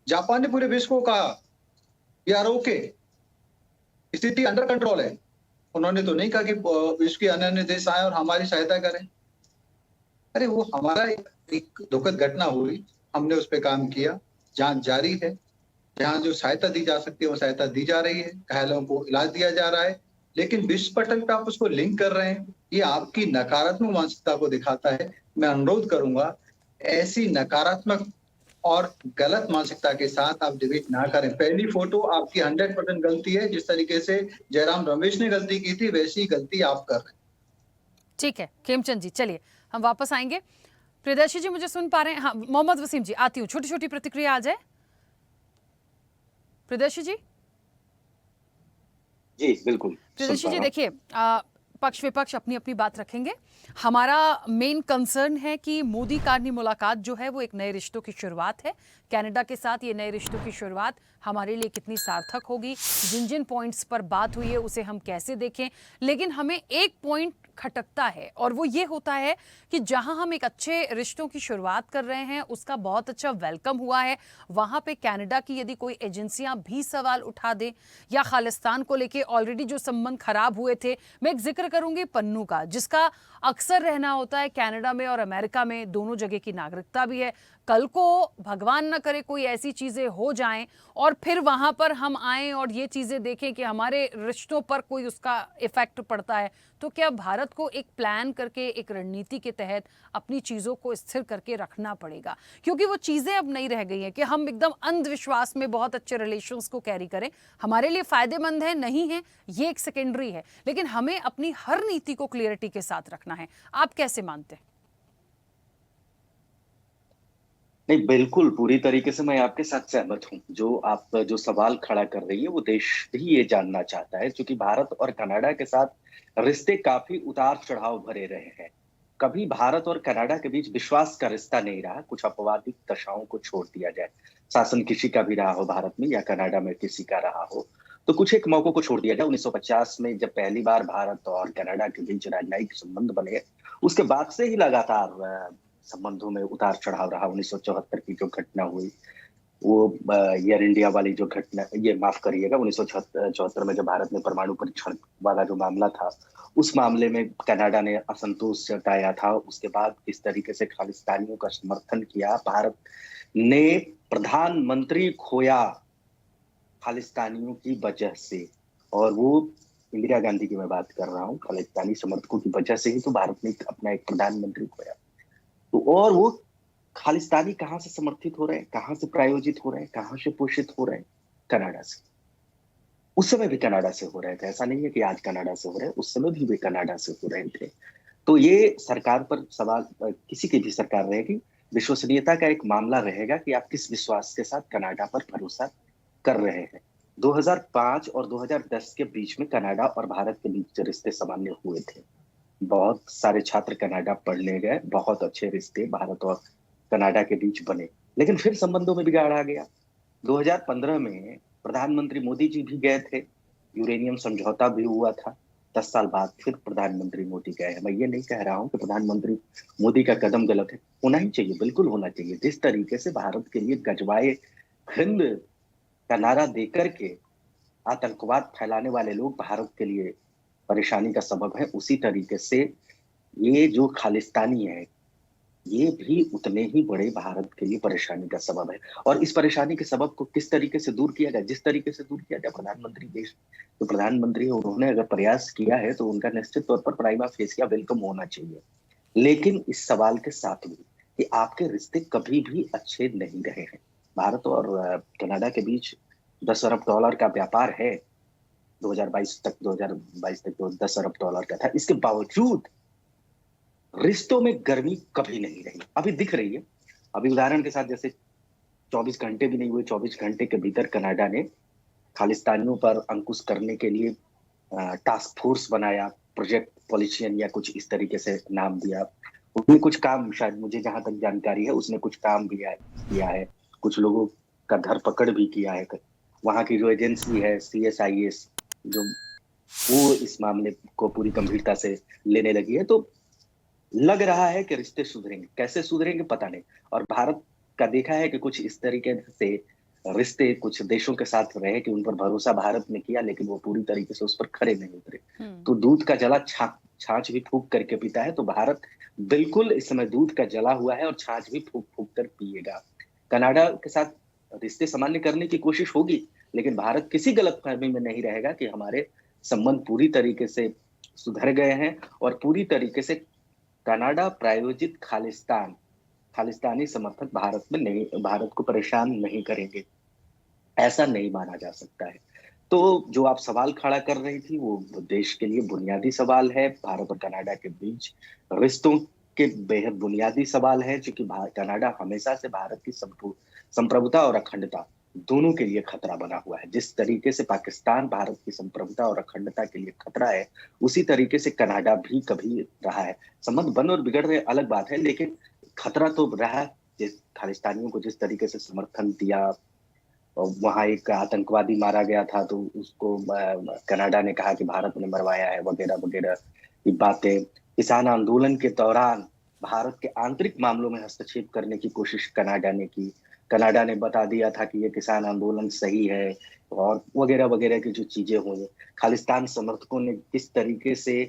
जापान ने पूरे विश्व को कहा वी आर ओके, स्थिति अंडर कंट्रोल है। उन्होंने तो नहीं कहा कि विश्व के अन्य अन्य देश आए और हमारी सहायता करें। अरे वो हमारा एक दुखद घटना हुई, हमने उस पर काम किया, जांच जारी है, जहां जो सहायता दी जा सकती है वो सहायता दी जा रही है, घायलों को इलाज दिया जा रहा है, लेकिन विश्व पटल पे आप उसको लिंक कर रहे हैं, ये आपकी नकारात्मक मानसिकता को दिखाता है। मैं अनुरोध करूंगा ऐसी नकारात्मक और गलत मानसिकता के साथ आप डिबेट ना करें। पहली फोटो आपकी 100% गलती है, जिस तरीके से जयराम रमेश ने गलती की थी वैसी ही गलती आप कर रहे हैं। ठीक है खेमचंद जी, चलिए हम वापस आएंगे। प्रियदर्शी जी मुझे सुन पा रहे हैं? हाँ, मोहम्मद वसीम जी आती हूँ, छोटी छोटी प्रतिक्रिया आ जाए। प्रियदर्शी जी। जी बिल्कुल। प्रियदर्शी जी देखिए, पक्ष विपक्ष अपनी अपनी बात रखेंगे। हमारा मेन कंसर्न है कि मोदी कार्नी मुलाकात जो है वो एक नए रिश्तों की शुरुआत है कनाडा के साथ। ये नए रिश्तों की शुरुआत हमारे लिए कितनी सार्थक होगी, जिन जिन पॉइंट्स पर बात हुई है उसे हम कैसे देखें, लेकिन हमें एक पॉइंट खटकता है और वो ये होता है कि जहां हम एक अच्छे रिश्तों की शुरुआत कर रहे हैं उसका बहुत अच्छा वेलकम हुआ है, वहां पे कनाडा की यदि कोई एजेंसियां भी सवाल उठा दे या खालिस्तान को लेके ऑलरेडी जो संबंध खराब हुए थे, मैं एक जिक्र करूंगी पन्नू का, जिसका अक्सर रहना होता है कनाडा में और अमेरिका में, दोनों जगह की नागरिकता भी है। कल को भगवान न करे कोई ऐसी चीजें हो जाएं और फिर वहां पर हम आएं और ये चीजें देखें कि हमारे रिश्तों पर कोई उसका इफेक्ट पड़ता है, तो क्या भारत को एक प्लान करके, एक रणनीति के तहत अपनी चीजों को स्थिर करके रखना पड़ेगा, क्योंकि वो चीजें अब नहीं रह गई हैं कि हम एकदम अंधविश्वास में बहुत अच्छे रिलेशंस को कैरी करें। हमारे लिए फायदेमंद है नहीं है ये एक सेकेंडरी है, लेकिन हमें अपनी हर नीति को क्लियरिटी के साथ रखना है। आप कैसे मानते हैं? नहीं, बिल्कुल पूरी तरीके से मैं आपके साथ सहमत हूँ। जो आप जो सवाल खड़ा कर रही है वो देश भी ये जानना चाहता है, क्योंकि भारत और कनाडा के साथ रिश्ते काफी उतार चढ़ाव भरे रहे हैं। कभी भारत और कनाडा के बीच विश्वास का रिश्ता नहीं रहा, कुछ अपवादिक दशाओं को छोड़ दिया जाए, शासन किसी का भी रहा हो भारत में या कनाडा में किसी का रहा हो, तो कुछ एक मौकों को छोड़ दिया जाए। 1950 में जब पहली बार भारत और कनाडा के बीच राजनयिक संबंध बने, उसके बाद से ही लगातार संबंधों में उतार चढ़ाव रहा। 1974 की जो घटना हुई, वो एयर इंडिया वाली जो घटना, ये माफ करिएगा, 1974 में जब भारत में परमाणु परीक्षण वाला जो मामला था, उस मामले में कनाडा ने असंतोष जताया था। उसके बाद इस तरीके से खालिस्तानियों का समर्थन किया। भारत ने प्रधानमंत्री खोया खालिस्तानियों की वजह से, और वो इंदिरा गांधी की मैं बात कर रहा हूँ, खालिस्तानी समर्थकों की वजह से ही तो भारत ने अपना एक प्रधानमंत्री खोया। तो और वो खालिस्तानी कहाँ से समर्थित हो रहे हैं, कहाँ से प्रायोजित हो रहे हैं, कहाँ से पोषित हो रहे हैं? कनाडा से। उस समय भी कनाडा से हो रहे थे, ऐसा नहीं है कि आज कनाडा से हो रहे हैं, उस समय भी वे कनाडा से हो रहे थे। तो ये सरकार पर सवाल, किसी की भी सरकार रहेगी, विश्वसनीयता का एक मामला रहेगा कि आप किस विश्वास के साथ कनाडा पर भरोसा कर रहे हैं। 2005 और 2010 के बीच में कनाडा और भारत के बीच रिश्ते सामान्य हुए थे। बहुत सारे छात्र कनाडा पढ़ने गए, बहुत अच्छे रिश्ते भारत और कनाडा के बीच बने, लेकिन फिर संबंधों में बिगाड़ आ गया। 2015 में प्रधानमंत्री मोदी जी भी गए थे, यूरेनियम समझौता भी हुआ था। 10 साल बाद फिर प्रधानमंत्री मोदी गए हैं। मैं ये नहीं कह रहा हूं कि प्रधानमंत्री मोदी का कदम गलत है, होना ही चाहिए, बिल्कुल होना चाहिए। जिस तरीके से भारत के लिए गजवाए हिंद का नारा देकर के आतंकवाद फैलाने वाले लोग भारत के लिए परेशानी का सबब है, उसी तरीके से ये जो खालिस्तानी है ये भी उतने ही बड़े भारत के लिए परेशानी का सबब है। और इस परेशानी के सबब को किस तरीके से दूर किया जाए? जिस तरीके से दूर किया जाए, प्रधानमंत्री देश जो प्रधानमंत्री है उन्होंने अगर प्रयास किया है तो उनका निश्चित तौर पर प्राइमा फेसिया वेलकम होना चाहिए। लेकिन इस सवाल के साथ भी कि आपके रिश्ते कभी भी अच्छे नहीं रहे हैं। भारत और कनाडा के बीच $10 अरब का व्यापार है, 2022 तक 10 अरब डॉलर का था। इसके बावजूद रिश्तों में गर्मी कभी नहीं रही, अभी दिख रही है। अभी उदाहरण के साथ, जैसे 24 घंटे भी नहीं हुए, 24 घंटे के भीतर कनाडा ने खालिस्तानियों पर अंकुश करने के लिए टास्क फोर्स बनाया, प्रोजेक्ट पॉलिशियन या कुछ इस तरीके से नाम दिया। उसने कुछ काम, शायद मुझे जहां तक जानकारी है, उसने कुछ काम भी किया है, कुछ लोगों का धरपकड़ भी किया है। वहां की जो एजेंसी है CSIS, जो वो इस मामले को पूरी गंभीरता से लेने लगी है। तो लग रहा है कि रिश्ते सुधरेंगे, कैसे सुधरेंगे पता नहीं। और भारत का देखा है कि कुछ इस तरीके से रिश्ते कुछ देशों के साथ रहे कि उन पर भरोसा भारत ने किया, लेकिन वो पूरी तरीके से उस पर खरे नहीं उतरे। तो दूध का जला छाछ भी फूंक करके पीता है। तो भारत बिल्कुल इस समय दूध का जला हुआ है और छाछ भी फूंक फूंक कर पिएगा। कनाडा के साथ रिश्ते सामान्य करने की कोशिश होगी, लेकिन भारत किसी गलतफहमी में नहीं रहेगा कि हमारे संबंध पूरी तरीके से सुधर गए हैं और पूरी तरीके से कनाडा प्रायोजित खालिस्तानी समर्थक भारत में नहीं, भारत को परेशान नहीं करेंगे, ऐसा नहीं माना जा सकता है। तो जो आप सवाल खड़ा कर रही थी वो देश के लिए बुनियादी सवाल है। भारत और कनाडा के बीच रिश्तों के बेहद बुनियादी सवाल है, क्योंकि कनाडा हमेशा से भारत की संप्रभुता और अखंडता दोनों के लिए खतरा बना हुआ है। जिस तरीके से पाकिस्तान भारत की संप्रभुता और अखंडता के लिए खतरा है, उसी तरीके से कनाडा भी कभी रहा है। संबंध बन और बिगड़ रहे अलग बात है, लेकिन खतरा तो रहा। जिस खालिस्तानियों को जिस तरीके से समर्थन दिया, वहां एक आतंकवादी मारा गया था तो उसको कनाडा ने कहा कि भारत ने मरवाया है, वगैरह वगैरह की बातें। किसान आंदोलन के दौरान भारत के आंतरिक मामलों में हस्तक्षेप करने की कोशिश कनाडा ने की। कनाडा ने बता दिया था कि ये किसान आंदोलन सही है और वगैरह वगैरह की जो चीजें हुई। खालिस्तान समर्थकों ने किस तरीके से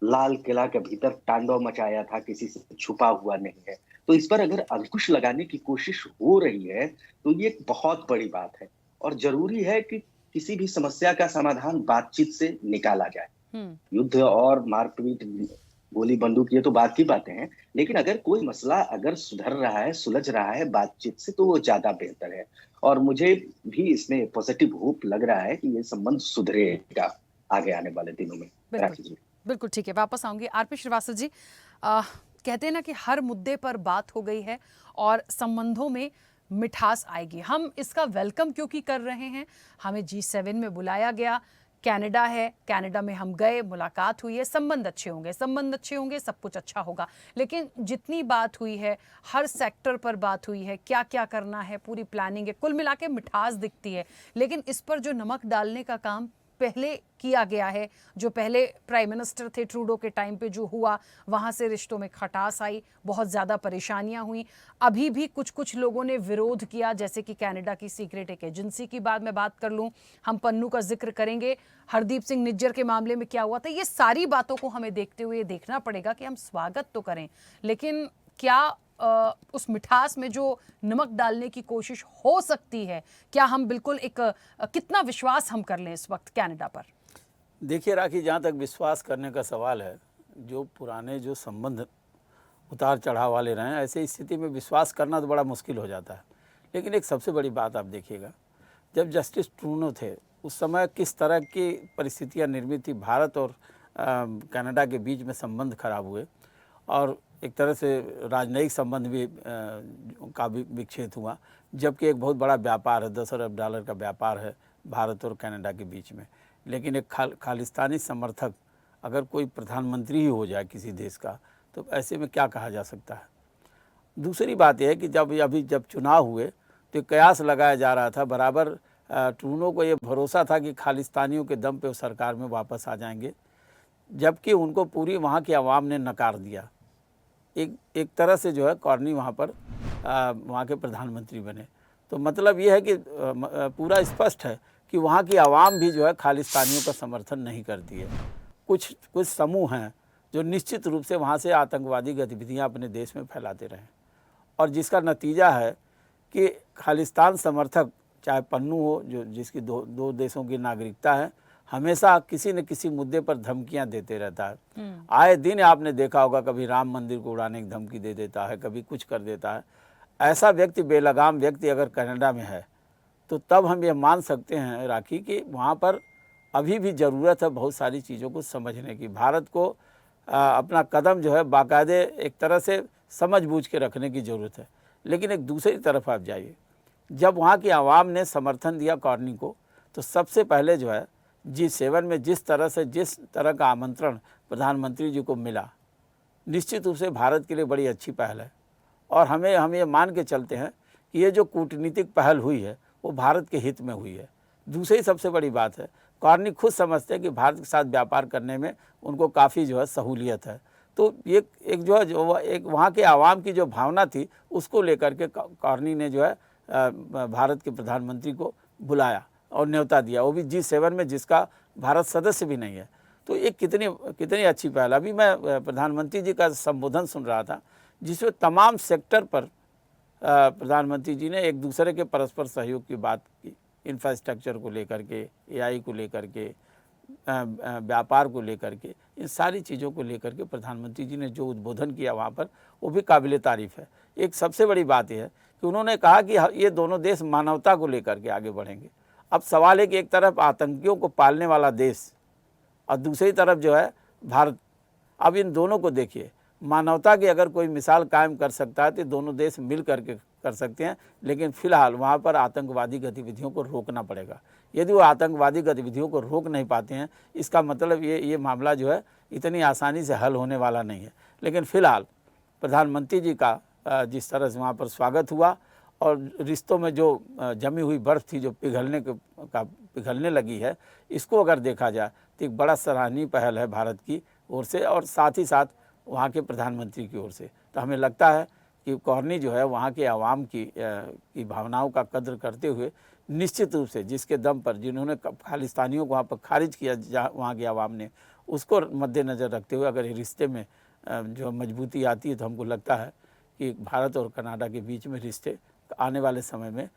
लाल किला के भीतर तांडव मचाया था, किसी से छुपा हुआ नहीं है। तो इस पर अगर अंकुश लगाने की कोशिश हो रही है तो ये एक बहुत बड़ी बात है और जरूरी है कि किसी भी समस्या का समाधान बातचीत से निकाला जाए। युद्ध और मारपीट, गोली बंदूक, ये तो बात की बातें हैं, लेकिन अगर कोई मसला अगर सुधर रहा है, सुलझ रहा है बातचीत से, तो वो ज्यादा बेहतर है। और मुझे भी इसमें पॉजिटिव होप लग रहा है कि ये संबंध सुधरेगा आगे आने वाले दिनों में। बिल्कुल ठीक है, वापस आऊंगी। आरपी श्रीवास्तव जी, कहते हैं ना कि हर मुद्दे पर बात हो गई है और संबंधों में मिठास आएगी। हम इसका वेलकम क्योंकि कर रहे हैं, हमें G7 में बुलाया गया, कनाडा है, कनाडा में हम गए, मुलाकात हुई है, संबंध अच्छे होंगे, सब कुछ अच्छा होगा। लेकिन जितनी बात हुई है, हर सेक्टर पर बात हुई है, क्या क्या करना है, पूरी प्लानिंग है, कुल मिला के मिठास दिखती है। लेकिन इस पर जो नमक डालने का काम पहले किया गया है, जो पहले प्राइम मिनिस्टर थे ट्रूडो के टाइम पे जो हुआ, वहाँ से रिश्तों में खटास आई, बहुत ज़्यादा परेशानियाँ हुई। अभी भी कुछ लोगों ने विरोध किया, जैसे कि कनाडा की सीक्रेट एक एजेंसी की मैं बात कर लूँ, हम पन्नू का जिक्र करेंगे, हरदीप सिंह निज्जर के मामले में क्या हुआ था। ये सारी बातों को हमें देखते हुए देखना पड़ेगा कि हम स्वागत तो करें, लेकिन क्या उस मिठास में जो नमक डालने की कोशिश हो सकती है, क्या हम बिल्कुल कितना विश्वास हम कर लें इस वक्त कनाडा पर? देखिए राखी, जहाँ तक विश्वास करने का सवाल है, जो पुराने जो संबंध उतार चढ़ाव वाले रहे हैं, ऐसे स्थिति में विश्वास करना तो बड़ा मुश्किल हो जाता है। लेकिन एक सबसे बड़ी बात आप देखिएगा, जब जस्टिस ट्रूडो थे उस समय किस तरह की परिस्थितियाँ निर्मित थी। भारत और कनाडा के बीच में संबंध खराब हुए और एक तरह से राजनयिक संबंध भी का विक्षेप हुआ, जबकि एक बहुत बड़ा व्यापार है, 10 अरब डॉलर का व्यापार है भारत और कनाडा के बीच में। लेकिन एक खालिस्तानी समर्थक अगर कोई प्रधानमंत्री ही हो जाए किसी देश का, तो ऐसे में क्या कहा जा सकता है। दूसरी बात यह है कि जब चुनाव हुए तो कयास लगाया जा रहा था, बराबर ट्रूडो को ये भरोसा था कि खालिस्तानियों के दम पे वो सरकार में वापस आ जाएंगे, जबकि उनको पूरी वहाँ की आवाम ने नकार दिया। एक तरह से जो है कॉर्नी वहाँ पर वहाँ के प्रधानमंत्री बने। तो मतलब ये है कि पूरा स्पष्ट है कि वहाँ की आवाम भी जो है खालिस्तानियों का समर्थन नहीं करती है। कुछ समूह हैं जो निश्चित रूप से वहाँ से आतंकवादी गतिविधियाँ अपने देश में फैलाते रहे, और जिसका नतीजा है कि खालिस्तान समर्थक, चाहे पन्नू हो जो जिसकी दो देशों की नागरिकता है, हमेशा किसी न किसी मुद्दे पर धमकियां देते रहता है। आए दिन आपने देखा होगा, कभी राम मंदिर को उड़ाने की धमकी दे देता है, कभी कुछ कर देता है। ऐसा व्यक्ति, बेलगाम व्यक्ति अगर कनाडा में है, तो तब हम ये मान सकते हैं राखी कि वहाँ पर अभी भी ज़रूरत है बहुत सारी चीज़ों को समझने की। भारत को अपना कदम जो है बाकायदे एक तरह से समझ बूझ के रखने की ज़रूरत है। लेकिन एक दूसरी तरफ आप जाइए, जब वहाँ की आवाम ने समर्थन दिया कॉर्नी को, तो सबसे पहले जो है G7 में जिस तरह का आमंत्रण प्रधानमंत्री जी को मिला, निश्चित रूप से भारत के लिए बड़ी अच्छी पहल है। और हम ये मान के चलते हैं कि ये जो कूटनीतिक पहल हुई है वो भारत के हित में हुई है। दूसरी सबसे बड़ी बात है, कॉर्नी खुद समझते हैं कि भारत के साथ व्यापार करने में उनको काफ़ी जो है सहूलियत है। तो ये एक जो है एक वहाँ के आवाम की जो भावना थी उसको लेकर के कॉर्नी ने जो है भारत के प्रधानमंत्री को बुलाया और न्योता दिया, वो भी G7 में जिसका भारत सदस्य भी नहीं है। तो ये कितनी अच्छी पहल। अभी मैं प्रधानमंत्री जी का संबोधन सुन रहा था जिसमें तमाम सेक्टर पर प्रधानमंत्री जी ने एक दूसरे के परस्पर सहयोग की बात की, इंफ्रास्ट्रक्चर को लेकर के, AI को लेकर के, व्यापार को लेकर के, इन सारी चीज़ों को लेकर के प्रधानमंत्री जी ने जो उद्बोधन किया वहाँ पर वो भी काबिले तारीफ़ है। एक सबसे बड़ी बात यह है कि उन्होंने कहा कि ये दोनों देश मानवता को लेकर के आगे बढ़ेंगे। अब सवाल है कि एक तरफ आतंकियों को पालने वाला देश और दूसरी तरफ जो है भारत। अब इन दोनों को देखिए, मानवता की अगर कोई मिसाल कायम कर सकता है तो दोनों देश मिल करके कर सकते हैं, लेकिन फिलहाल वहाँ पर आतंकवादी गतिविधियों को रोकना पड़ेगा। यदि वो आतंकवादी गतिविधियों को रोक नहीं पाते हैं, इसका मतलब ये मामला जो है इतनी आसानी से हल होने वाला नहीं है। लेकिन फिलहाल प्रधानमंत्री जी का जिस तरह से वहाँ पर स्वागत हुआ और रिश्तों में जो जमी हुई बर्फ़ थी जो पिघलने लगी है, इसको अगर देखा जाए तो एक बड़ा सराहनीय पहल है भारत की ओर से और साथ ही साथ वहाँ के प्रधानमंत्री की ओर से। तो हमें लगता है कि कॉर्नी जो है वहाँ के आवाम की भावनाओं का कद्र करते हुए निश्चित रूप से जिसके दम पर जिन्होंने खालिस्तानियों को वहाँ पर खारिज किया वहाँ की आवाम ने, उसको मद्देनज़र रखते हुए अगर ये रिश्ते में जो मजबूती आती है तो हमको लगता है कि भारत और कनाडा के बीच में रिश्ते आने वाले समय में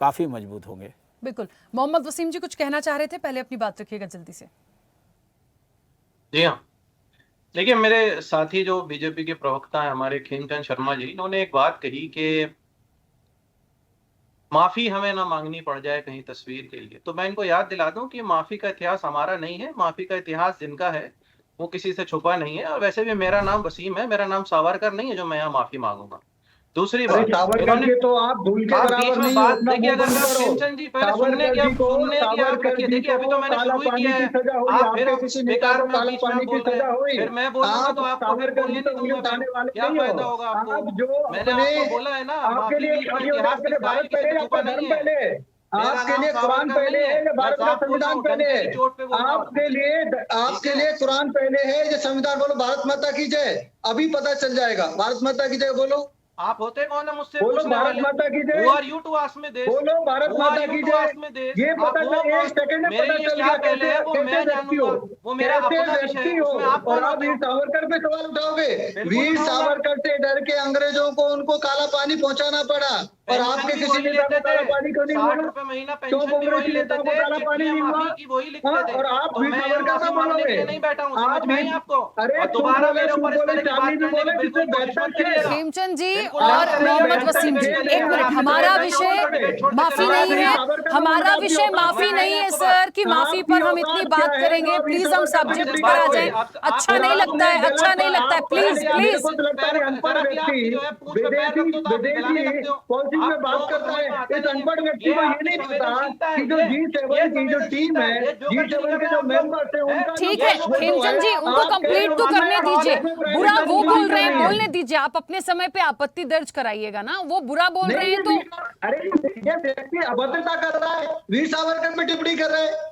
काफ़ी मजबूत होंगे। बिल्कुल। मोहम्मद वसीम जी कुछ कहना चाह रहे थे, पहले अपनी बात रखिएगा जल्दी से। जी हाँ, देखिए मेरे साथी जो बीजेपी के प्रवक्ता हैं हमारे खीमचंद शर्मा जी, इन्होंने एक बात कही कि माफी हमें ना मांगनी पड़ जाए कहीं तस्वीर के लिए। तो मैं इनको याद दिला दूं कि माफी का इतिहास हमारा नहीं है, माफी का इतिहास जिनका है वो किसी से छुपा नहीं है। और वैसे भी मेरा नाम वसीम है, मेरा नाम सावरकर नहीं है जो मैं यहाँ माफी मांगूंगा। दूसरी बात, सावरकर तो आप धूल के बराबर नहीं हो। देखिए अगर खीमचंद जी पहले सुनने की आप रखिए। देखिए अभी तो मैंने शुरू ही किया है, आप फिर बेकार में बीच में बोल रहे हैं, फिर मैं बोलूंगा तो आपको बोलने नहीं दूंगा, क्या फायदा होगा आपको? मैंने आपको बोला है ना, माफी का इतिहास किसका है, किसी से छुपा नहीं है। आपके लिए कुरान पहले है या भारत का संविधान पहले है? आपके लिए कुरान पहले है या संविधान? बोलो भारत माता की जय, अभी पता चल जाएगा। भारत माता की जय बोलो। आप होते कौन है मुझसे बोलो भारत माता की जय। Who are you to ask me this? बोलो भारत माता की जय। ये पता चल एक सेकंड में पता चल गया पहले है वो मैं जानूंगा, वो मेरा अपना विषय है, उसमें आप और आप वीर सावरकर पे सवाल उठाओगे। वीर सावरकर से डर के अंग्रेजों को उनको काला पानी पहुंचाना पड़ा और आपके किसी नेता को काला पानी क्यों नहीं मिला? क्यों कांग्रेस के नेता को काला पानी नहीं मिला? और आप वीर सावरकर का बोलोगे? आप आपको अरे दोबारा मेरे ऊपर खीमचंद जी और मोहम्मद वसीम जी, एक मिनट, हमारा विषय माफी नहीं है, हमारा विषय माफी नहीं है सर कि माफी पर हम इतनी बात करेंगे। प्लीज हम सब्जेक्ट पर आ जाएं। अच्छा नहीं लगता है, अच्छा नहीं लगता है, प्लीज प्लीज। में बात करता है इस अनपढ़ व्यक्ति को ये नहीं पता कि जो G7 की जो टीम है, G7 के जो मेंबर्स हैं उनका ठीक है खीमचंद जी, उनको कंप्लीट तो करने दीजिए। बुरा वो बोल रहे हैं, बोलने दीजिए। आप अपने समय पे आपत्ति दर्ज कराइएगा ना, वो बुरा बोल रहे हैं तो। अरे ये व्यक्ति अभद्रता कर रहा है, वीर सावरकर पे टिप्पणी कर रहे हैं।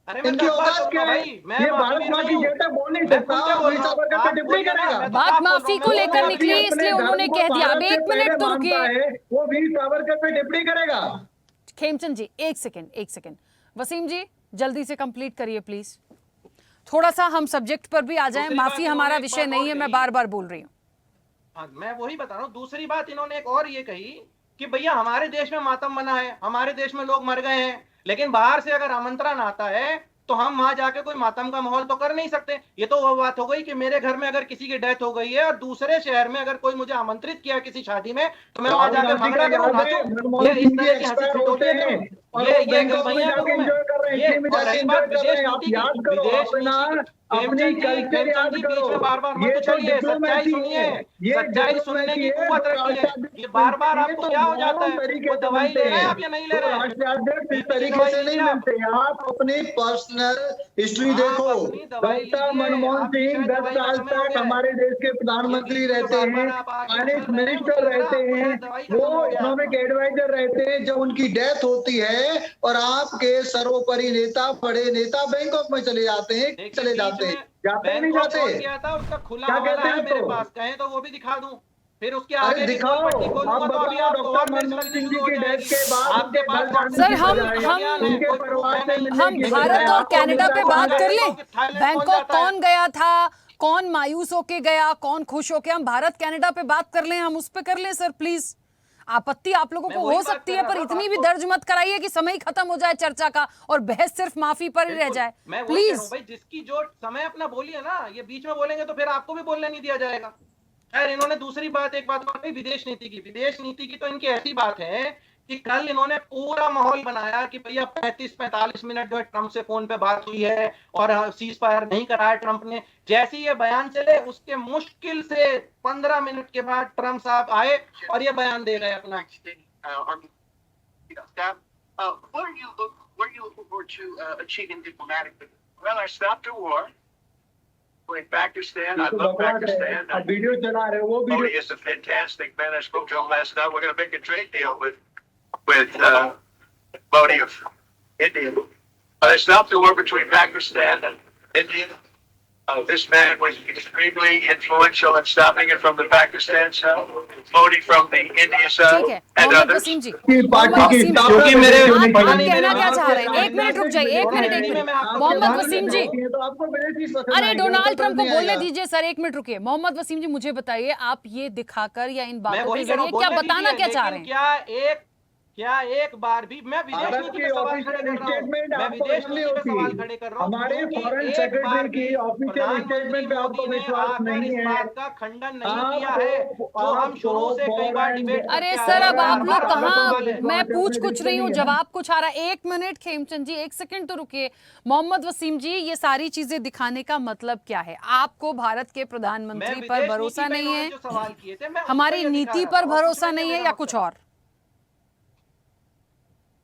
इनकी औकात क्या है? ये भारत माँ की जैसा बोल नहीं सकता, वीर सावरकर पे टिप्पणी करेगा। बात माफी को लेकर निकली इसलिए उन्होंने कह दिया। अब एक मिनट तो रुकिए, वो वीर सावरकर पे टिप्पणी करेगा। खेमचंद जी एक सेकंड। वसीम जी जल्दी से कंप्लीट करिए प्लीज। थोड़ा सा हम सब्जेक्ट पर भी आ जाएं। माफी हमारा विषय नहीं है, मैं बार बार बोल रही हूँ। हाँ, मैं वही बता रहा हूँ। दूसरी बात इन्होंने एक और ये कही कि भैया हमारे देश में मातम बना है, हमारे देश में लोग मर गए हैं, लेकिन बाहर से अगर आमंत्रण आता है तो हम वहां जाके कोई मातम का माहौल तो कर नहीं सकते। ये तो वो बात हो गई कि मेरे घर में अगर किसी की डेथ हो गई है और दूसरे शहर में अगर कोई मुझे आमंत्रित किया किसी शादी में तो मैं वहां जाकर भंगड़ा करूं, नाचूं। ये इस तरह की हंसी होते हैं और ये बैंकॉक में गलतियां जाके करूं मैं? एंजॉय कर रहे हैं, ये इटली में और जाके रही एंजॉय बात कर रहे विदेश हैं। आप नीति की, याद करो विदेश अपना, नीति अपनी कल्चर याद बीच करो। में बार-बार मत ये तो उछलिए, सच्चाई डिप्लोमेसी सुनिए, है, ये सच्चाई सुनने डिप्लोमेसी की है। कुव्वत दो रखिए। राष्ट्राध्यक्ष ये बार-बार मिलते हैं आपको तो क्या हो जाता मौन है? तरीके वो से दवाई मिलते ले रहे हैं हैं। आप या नहीं ले दो रहे हैं? राष्ट्राध्यक्ष इस बीपी की तरीके दवाई से नहीं लीजिए आप। मिलते। आप अपनी पर्सनल हिस्ट्री आप देखो। अपनी दवाई डॉक्टर लीजिए, मनमोहन आपकी सिंह शायद 10 दवाई साल खत्म हो तक गया है। हमारे देश के ये प्रधानमंत्री बीपी जो रहते हैं, बार-बार आप आके फाइनेंस उछल रहे हैं, मिनिस्टर मुझे लग रहा रहते है आपको हैं, शायद दवाई वो खत्म हो गया है इकोनॉमिक आपका। एडवाइजर रहते हैं। जब उनकी डेथ होती है और आपके सर्वोपरि नेता, बड़े नेता बैंकॉक में चले जाते हैं, देखिए चले बीच जाते हैं, में जाते नहीं बैंकॉक जाते। कौन गया था, उसका खुला क्या हवाला कहते है हैं मेरे तो? पास, कहें तो वो भी दिखा दूं। फिर उसके अरे आगे की दिखाओ, गोलपट्टी आप खोलूंगा तो अभी बताओ आपको डॉक्टर और मेल्स मनमोहन लगनी सिंह शुरू जी हो की डेथ जाएगी। के बाद आपके उनके पास घर डॉक्टर जाने सर, की मनमोहन हम सिंह बजाय, का बयान है, उनके कोई प्रूफ परिवार है से नहीं। मिलने हम की लेकिन भारत मैं बजाय और आपको आपको कनाडा नेता पे कौन बात है? कर दिखाऊं लें। कि थाईलैंड कौन बैंकॉक जाता है। कौन गया था, कौन मायूस होके गया, कौन खुश होके, हम भारत कनाडा पे बात कर लें, हम उस पे कर लें सर प्लीज। आपत्ति आप लोगों मैं को वही हो बात सकती कर है, रहा पर था, इतनी भी आपको दर्ज मत कराइए कि समय ही खत्म हो जाए चर्चा का और बहस सिर्फ माफी पर ही रह बिल्कुल जाए मैं वही कह रहा हूं प्लीज। भाई, जिसकी जो समय अपना बोलिए ना, ये बीच में बोलेंगे तो फिर आपको भी बोलने नहीं दिया जाएगा। खैर, इन्होंने दूसरी बात, एक बात कही विदेश नीति की। विदेश नीति की तो इनकी ऐसी बात है कि कल इन्होंने पूरा माहौल बनाया कि भैया 35-45 मिनट जो है ट्रंप से फोन पे बात हुई है और सीज फायर नहीं कराया ट्रंप ने। जैसे ये बयान चले, उसके मुश्किल से 15 मिनट के बाद ट्रंप साहब आए और ये बयान दे गए अपना। What are you looking forward to achieving diplomatically? Well, I stopped a war in Pakistan. I love Pakistan. अब वीडियो चला रहे हो, वो video Modi is a fantastic man. I spoke to him last night. We're going to make a trade deal with Modi of India. But I stopped the war between Pakistan and India. This man was extremely influential in stopping it from the Pakistan side, Modi from the India side, ठीक है and Mohammad others. Wasim जी, की party Mohammad की वसीम जी, क्योंकि मेरे आप नहीं, कहना मेरे क्या आप चाह रहे हैं? के एक मिनट रुक जाइए, एक मिनट, एक मिनट। मोहम्मद वसीम जी, तो आपको विदेशी पसंद अरे आएंगे, डोनाल्ड वो तो ट्रंप को नहीं बोलने आएगा। दीजिए सर, एक मिनट रुकिए। मोहम्मद वसीम जी, मुझे बताइए, आप ये दिखाकर या इन मैं बातों के वही कह रहा जरिए हूं, क्या बोलने बताना दीजिए, क्या चाह रहे लेकिन हैं? क्या एक बार भी मैं विदेश भारत नीति की पे सवाल खड़े ऑफिशियल कर रहा हूं, स्टेटमेंट मैं आपको विदेश नहीं नीति पे सवाल होती। खड़े कर रहा हूं हमारे क्योंकि फॉरेन एक सेक्रेटरी बार की भी ऑफिशियल प्रधानमंत्री स्टेटमेंट पे आपको मोदी ने विश्वास आकर नहीं इस है। बात का खंडन नहीं किया है जो हम शुरू से कई बार डिबेट अरे करते सर, आए अब हैं। आप लोग बार-बार कहाँ, सवाल है। मैं पूछ कुछ रही हूँ, जवाब कुछ आ रहा है। एक मिनट खेमचंद जी, एक सेकंड तो रुकिए। मोहम्मद वसीम जी, ये सारी चीजें दिखाने का मतलब क्या है? आपको भारत के मैं प्रधानमंत्री विदेश पर नीति भरोसा पे नहीं इन्होंने है, जो सवाल किए थे, मैं उस हमारी पे ये दिखा नीति रहा पर था, और कुछ भरोसा नहीं नहीं है, मेरा या कुछ मकसद। और?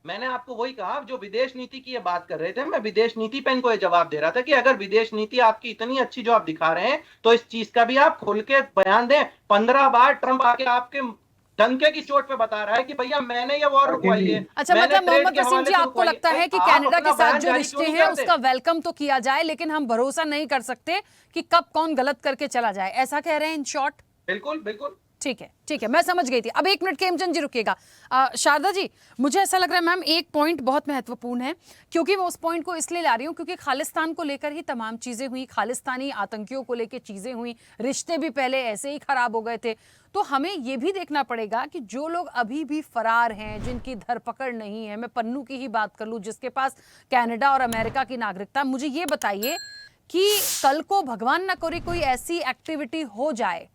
मैंने आपको वही कहा, जो विदेश नीति की ये बात कर रहे थे, मैं विदेश नीति पे इनको ये जवाब दे रहा था कि अगर विदेश नीति आपकी इतनी अच्छी जो आप दिखा रहे हैं, तो इस चीज का भी आप खोल के बयान दें। 15 बार ट्रंप आके आपके डंके की चोट पे बता रहा है कि भैया मैंने ये वॉर रुकवाई है। अच्छा, मैंने मतलब ट्रेड मोहम्मद के वसीम हवाले जी, से आपको रुकवाई लगता है कि आप कनाडा अपना के साथ बयान जो जारी रिश्ते क्यों नहीं हैं करते? उसका वेलकम तो किया जाए, लेकिन हम भरोसा नहीं कर सकते कि कब कौन गलत करके चला जाए, ऐसा कह रहे हैं इन शॉर्ट? बिल्कुल बिल्कुल ठीक है, ठीक है, मैं समझ गई थी। अब एक मिनट खेमचंद जी रुकिएगा। शारदा जी, मुझे ऐसा लग रहा है मैम, एक पॉइंट बहुत महत्वपूर्ण है, क्योंकि मैं उस पॉइंट को इसलिए ला रही हूँ क्योंकि खालिस्तान को लेकर ही तमाम चीजें हुई, खालिस्तानी आतंकियों को लेकर चीजें हुई, रिश्ते भी पहले ऐसे ही खराब हो गए थे। तो हमें ये भी देखना पड़ेगा कि जो लोग अभी भी फरार हैं, जिनकी धरपकड़ नहीं है, मैं पन्नू की ही बात कर लूँ जिसके पास कनाडा और अमेरिका की नागरिकता, मुझे ये बताइए कि कल को भगवान ना करे कोई ऐसी एक्टिविटी हो जाए,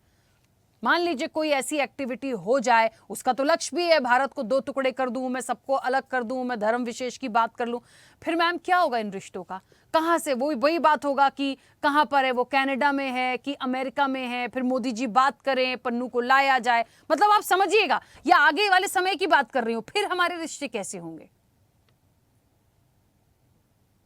मान लीजिए कोई ऐसी एक्टिविटी हो जाए, उसका तो लक्ष्य भी है भारत को 2 टुकड़े कर दूं, मैं सबको अलग कर दूं, मैं धर्म विशेष की बात कर लूं, फिर मैम क्या होगा इन रिश्तों का? कहां से वही बात होगा कि कहां पर है वो, कनाडा में है कि अमेरिका में है, फिर मोदी जी बात करें, पन्नू को लाया जाए, मतलब आप समझिएगा, या आगे वाले समय की बात कर रही हूं, फिर हमारे रिश्ते कैसे होंगे?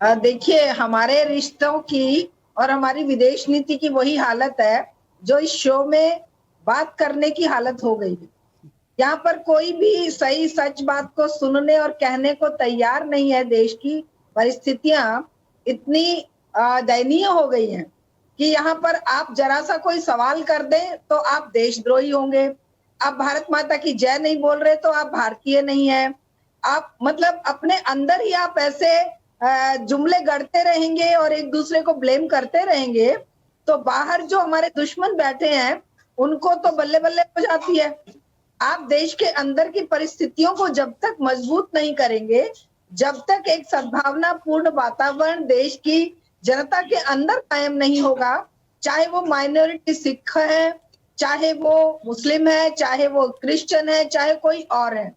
देखिए, हमारे रिश्तों की और हमारी विदेश नीति की वही हालत है जो इस शो में बात करने की हालत हो गई है। यहाँ पर कोई भी सही सच बात को सुनने और कहने को तैयार नहीं है। देश की परिस्थितियां इतनी दयनीय हो गई हैं कि यहाँ पर आप जरा सा कोई सवाल कर दें तो आप देशद्रोही होंगे, आप भारत माता की जय नहीं बोल रहे तो आप भारतीय नहीं है, आप मतलब अपने अंदर ही आप ऐसे जुमले गढ़ते रहेंगे और एक दूसरे को ब्लेम करते रहेंगे, तो बाहर जो हमारे दुश्मन बैठे हैं उनको तो बल्ले बल्ले हो जाती है। आप देश के अंदर की परिस्थितियों को जब तक मजबूत नहीं करेंगे, जब तक एक सद्भावनापूर्ण वातावरण देश की जनता के अंदर कायम नहीं होगा, चाहे वो माइनॉरिटी सिख है, चाहे वो मुस्लिम है, चाहे वो क्रिश्चियन है, चाहे कोई और है,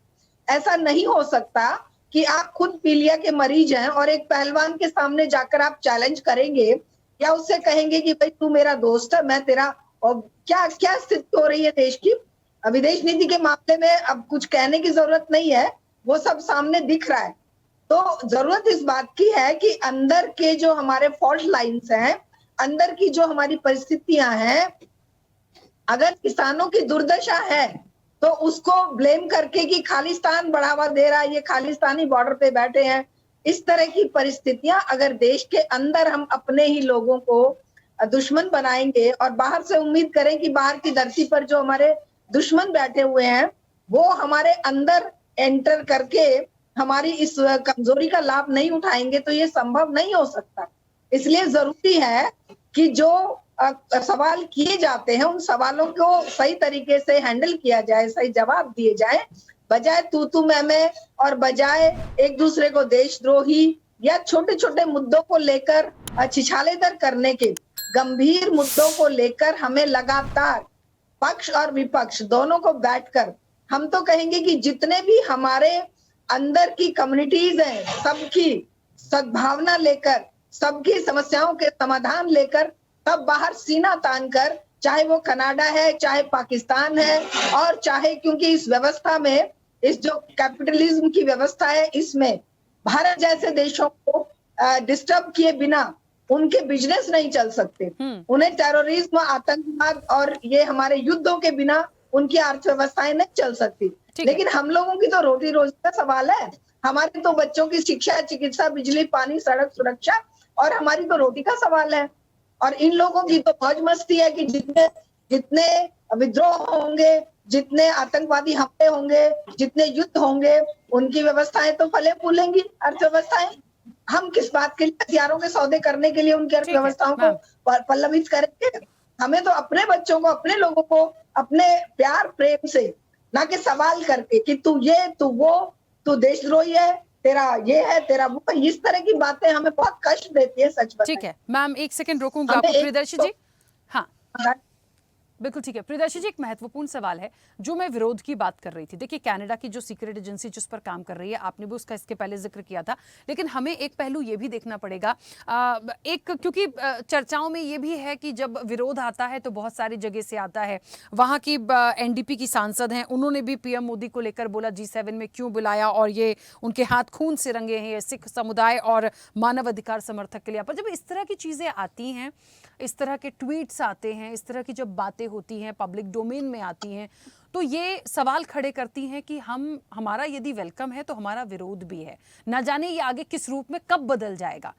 ऐसा नहीं हो सकता कि आप खुद पीलिया के मरीज हैं और एक पहलवान के सामने जाकर आप चैलेंज करेंगे या उससे कहेंगे कि भाई तू मेरा दोस्त है, मैं तेरा, और क्या क्या स्थिति हो रही है देश की। विदेश नीति के मामले में अब कुछ कहने की जरूरत नहीं है, वो सब सामने दिख रहा है। तो जरूरत इस बात की है कि अंदर के जो हमारे फॉल्ट लाइंस हैं, अंदर की जो हमारी परिस्थितियां हैं, अगर किसानों की दुर्दशा है तो उसको ब्लेम करके कि खालिस्तान बढ़ावा दे रहा है, ये खालिस्तानी बॉर्डर पे बैठे हैं, इस तरह की परिस्थितियां अगर देश के अंदर हम अपने ही लोगों को दुश्मन बनाएंगे और बाहर से उम्मीद करें कि बाहर की धरती पर जो हमारे दुश्मन बैठे हुए हैं वो हमारे अंदर एंटर करके हमारी इस कमजोरी का लाभ नहीं उठाएंगे, तो ये संभव नहीं हो सकता। इसलिए जरूरी है कि जो सवाल किए जाते हैं उन सवालों को सही तरीके से हैंडल किया जाए, सही जवाब दिए जाए, बजाय तू मैं और बजाय एक दूसरे को देशद्रोही या छोटे छोटे मुद्दों को लेकर छिछालेदर करने के। गंभीर मुद्दों को लेकर हमें लगातार पक्ष और विपक्ष दोनों को बैठकर, हम तो कहेंगे कि जितने भी हमारे अंदर की कम्युनिटीज हैं, सबकी सद्भावना लेकर, सबकी समस्याओं के समाधान लेकर, तब बाहर सीना तान कर, चाहे वो कनाडा है, चाहे पाकिस्तान है, और चाहे, क्योंकि इस व्यवस्था में, इस जो कैपिटलिज्म की व्यवस्था है, इसमें भारत जैसे देशों को डिस्टर्ब किए बिना उनके बिजनेस नहीं चल सकते। उन्हें टेररिज्म, आतंकवाद और ये हमारे युद्धों के बिना उनकी अर्थव्यवस्थाएं नहीं चल सकती। लेकिन हम लोगों की तो रोटी रोजी का सवाल है, हमारे तो बच्चों की शिक्षा, चिकित्सा, बिजली, पानी, सड़क सुरक्षा, और हमारी तो रोटी का सवाल है। और इन लोगों की तो मौज मस्ती है कि जितने विद्रोह होंगे, जितने आतंकवादी हमले होंगे, जितने युद्ध होंगे, उनकी व्यवस्थाएं तो फले फूलेंगी, अर्थव्यवस्थाएं। हम किस बात के लिए हथियारों के सौदे करने के लिए उनकी अर्थव्यवस्थाओं को पल्लवित करेंगे? हमें तो अपने बच्चों को, अपने लोगों को अपने प्यार प्रेम से, ना कि सवाल करके कि तू ये, तू वो, तू देशद्रोही है, तेरा ये है, तेरा वो, इस तरह की बातें हमें बहुत कष्ट देती है, सच बताएं। ठीक है मैम, एक सेकंड रोकूंगा आपको। प्रियदर्शी जी, हाँ बिल्कुल ठीक है। प्रियदर्शी जी, एक महत्वपूर्ण सवाल है जो मैं विरोध की बात कर रही थी। देखिए, कनाडा की जो सीक्रेट एजेंसी जिस पर काम कर रही है, आपने भी उसका इसके पहले जिक्र किया था, लेकिन हमें एक पहलू ये भी देखना पड़ेगा, क्योंकि चर्चाओं में ये भी है कि जब विरोध आता है तो बहुत सारी जगह से आता है। वहाँ की एनडीपी की सांसद हैं, उन्होंने भी पीएम मोदी को लेकर बोला G7 में क्यों बुलाया, और ये उनके हाथ खून से रंगे हैं, ये सिख समुदाय और मानवाधिकार समर्थक के लिए। पर जब इस तरह की चीज़ें आती हैं, इस तरह के ट्वीट्स आते हैं, इस तरह की जब बातें होती हैं, पब्लिक डोमेन में आती हैं, तो ये सवाल खड़े करती हैं कि हमारा यदि वेलकम है तो हमारा विरोध भी है। ना जाने ये आगे किस रूप में कब बदल जाएगा।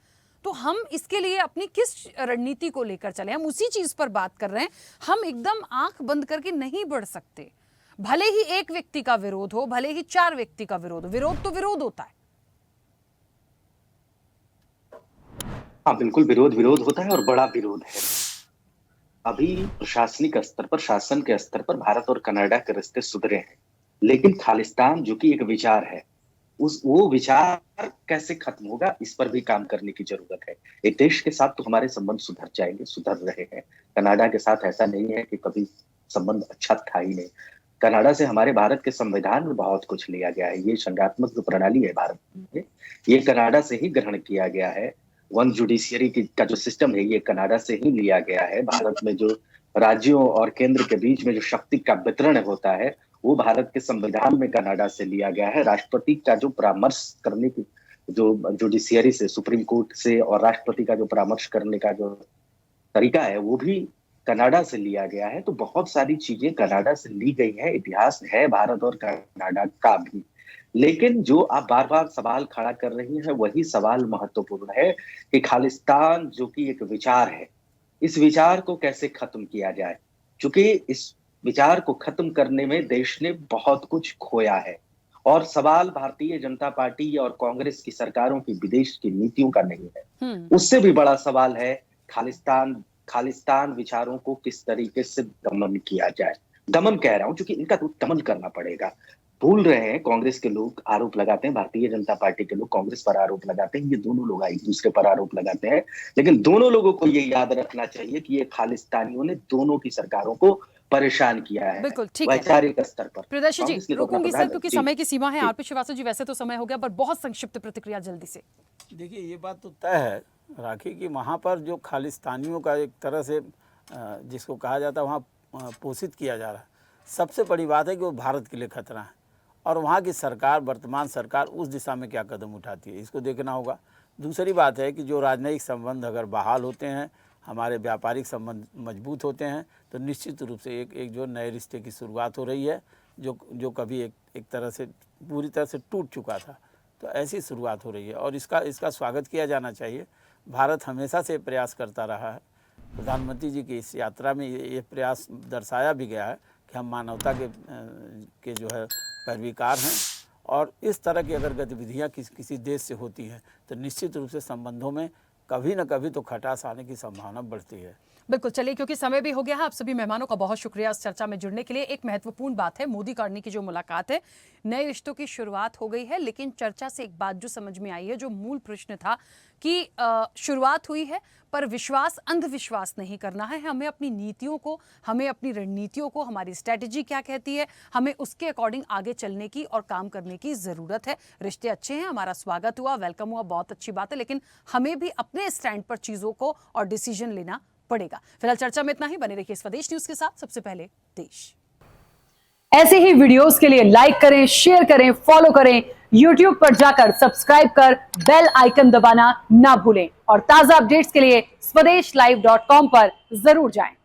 तो हम इसके लिए अपनी किस रणनीति को लेकर चले, हम उसी चीज पर बात कर रहे हैं। हम एकदम आंख बंद करके नहीं बढ़ सकते। भले ही एक व्यक्ति का विरोध हो, भले ही 4 व्यक्ति का विरोध हो, विरोध तो विरोध होता है। हाँ बिल्कुल, विरोध होता है और बड़ा विरोध है। अभी प्रशासनिक स्तर पर, शासन के स्तर पर भारत और कनाडा के रिश्ते सुधरे हैं, लेकिन खालिस्तान जो कि एक विचार है, वो विचार कैसे खत्म होगा, इस पर भी काम करने की जरूरत है। एक देश के साथ तो हमारे संबंध सुधर जाएंगे, सुधर रहे हैं। कनाडा के साथ ऐसा नहीं है कि कभी संबंध अच्छा था ही नहीं। कनाडा से हमारे भारत के संविधान में बहुत कुछ लिया गया है। ये संघात्मक जो प्रणाली है भारत में, ये कनाडा से ही ग्रहण किया गया है। वन जुडिशियरी का जो सिस्टम है, ये कनाडा से ही लिया गया है। भारत में जो राज्यों और केंद्र के बीच में जो शक्ति का वितरण होता है, वो भारत के संविधान में कनाडा से लिया गया है। राष्ट्रपति का जो परामर्श करने की, जो जुडिशियरी से, सुप्रीम कोर्ट से और राष्ट्रपति का जो परामर्श करने का जो तरीका है, वो भी कनाडा से लिया गया है। तो बहुत सारी चीजें कनाडा से ली गई है। इतिहास है भारत और कनाडा का भी। लेकिन जो आप बार बार सवाल खड़ा कर रही हैं, वही सवाल महत्वपूर्ण है कि खालिस्तान जो कि एक विचार है, इस विचार को कैसे खत्म किया जाए। क्योंकि इस विचार को खत्म करने में देश ने बहुत कुछ खोया है। और सवाल भारतीय जनता पार्टी और कांग्रेस की सरकारों की विदेश की नीतियों का नहीं है, उससे भी बड़ा सवाल है खालिस्तान विचारों को किस तरीके से दमन किया जाए। दमन कह रहा हूं क्योंकि इनका तो दमन करना पड़ेगा। भूल रहे हैं, कांग्रेस के लोग आरोप लगाते हैं, भारतीय जनता पार्टी के लोग कांग्रेस पर आरोप लगाते हैं, ये दोनों लोग एक दूसरे पर आरोप लगाते हैं। लेकिन दोनों लोगों को ये याद रखना चाहिए कि ये खालिस्तानियों ने दोनों की सरकारों को परेशान किया है बिल्कुल, ठीक है। वैचारिक स्तर पर। प्रियदर्शी कांग्रेस जी की तो अपना रुकूंगी सर प्रधान- क्योंकि जी, समय की सीमा है। जी। आरपी श्रीवास्तव जी वैसे तो समय हो गया पर बहुत संक्षिप्त प्रतिक्रिया जल्दी से। देखिए ये बात तो तय है राखी कि वहाँ पर जो खालिस्तानियों का एक तरह से जिसको कहा जाता है वहाँ पोषित किया जा रहा है। सबसे बड़ी बात है कि वो भारत के लिए खतरा है और वहाँ की सरकार, वर्तमान सरकार उस दिशा में क्या कदम उठाती है इसको देखना होगा। दूसरी बात है कि जो राजनयिक संबंध अगर बहाल होते हैं, हमारे व्यापारिक संबंध मजबूत होते हैं तो निश्चित रूप से एक जो नए रिश्ते की शुरुआत हो रही है जो कभी एक तरह से पूरी तरह से टूट चुका था, तो ऐसी शुरुआत हो रही है और इसका स्वागत किया जाना चाहिए। भारत हमेशा से प्रयास करता रहा है। प्रधानमंत्री जी की इस यात्रा में ये प्रयास दर्शाया भी गया है कि हम मानवता के जो है पैरवीकार हैं और इस तरह की अगर गतिविधियाँ किसी देश से होती हैं तो निश्चित रूप से संबंधों में कभी न कभी तो खटास आने की संभावना बढ़ती है। बिल्कुल, चलिए क्योंकि समय भी हो गया है। आप सभी मेहमानों का बहुत शुक्रिया इस चर्चा में जुड़ने के लिए। एक महत्वपूर्ण बात है, मोदी कार्नी की जो मुलाकात है, नए रिश्तों की शुरुआत हो गई है, लेकिन चर्चा से एक बात जो समझ में आई है, जो मूल प्रश्न था कि शुरुआत हुई है पर विश्वास अंधविश्वास नहीं करना है। हमें अपनी नीतियों को, हमें अपनी रणनीतियों को, हमारी स्ट्रैटेजी क्या कहती है, हमें उसके अकॉर्डिंग आगे चलने की और काम करने की जरूरत है। रिश्ते अच्छे हैं, हमारा स्वागत हुआ, वेलकम हुआ, बहुत अच्छी बात है, लेकिन हमें भी अपने स्टैंड पर चीजों को और डिसीजन लेना पड़ेगा। फिलहाल चर्चा में इतना ही। बने रहिए स्वदेश न्यूज के साथ। सबसे पहले देश। ऐसे ही वीडियोस के लिए लाइक करें, शेयर करें, फॉलो करें। YouTube पर जाकर सब्सक्राइब कर बेल आइकन दबाना ना भूलें और ताजा अपडेट्स के लिए स्वदेशलाइव.com पर जरूर जाएं।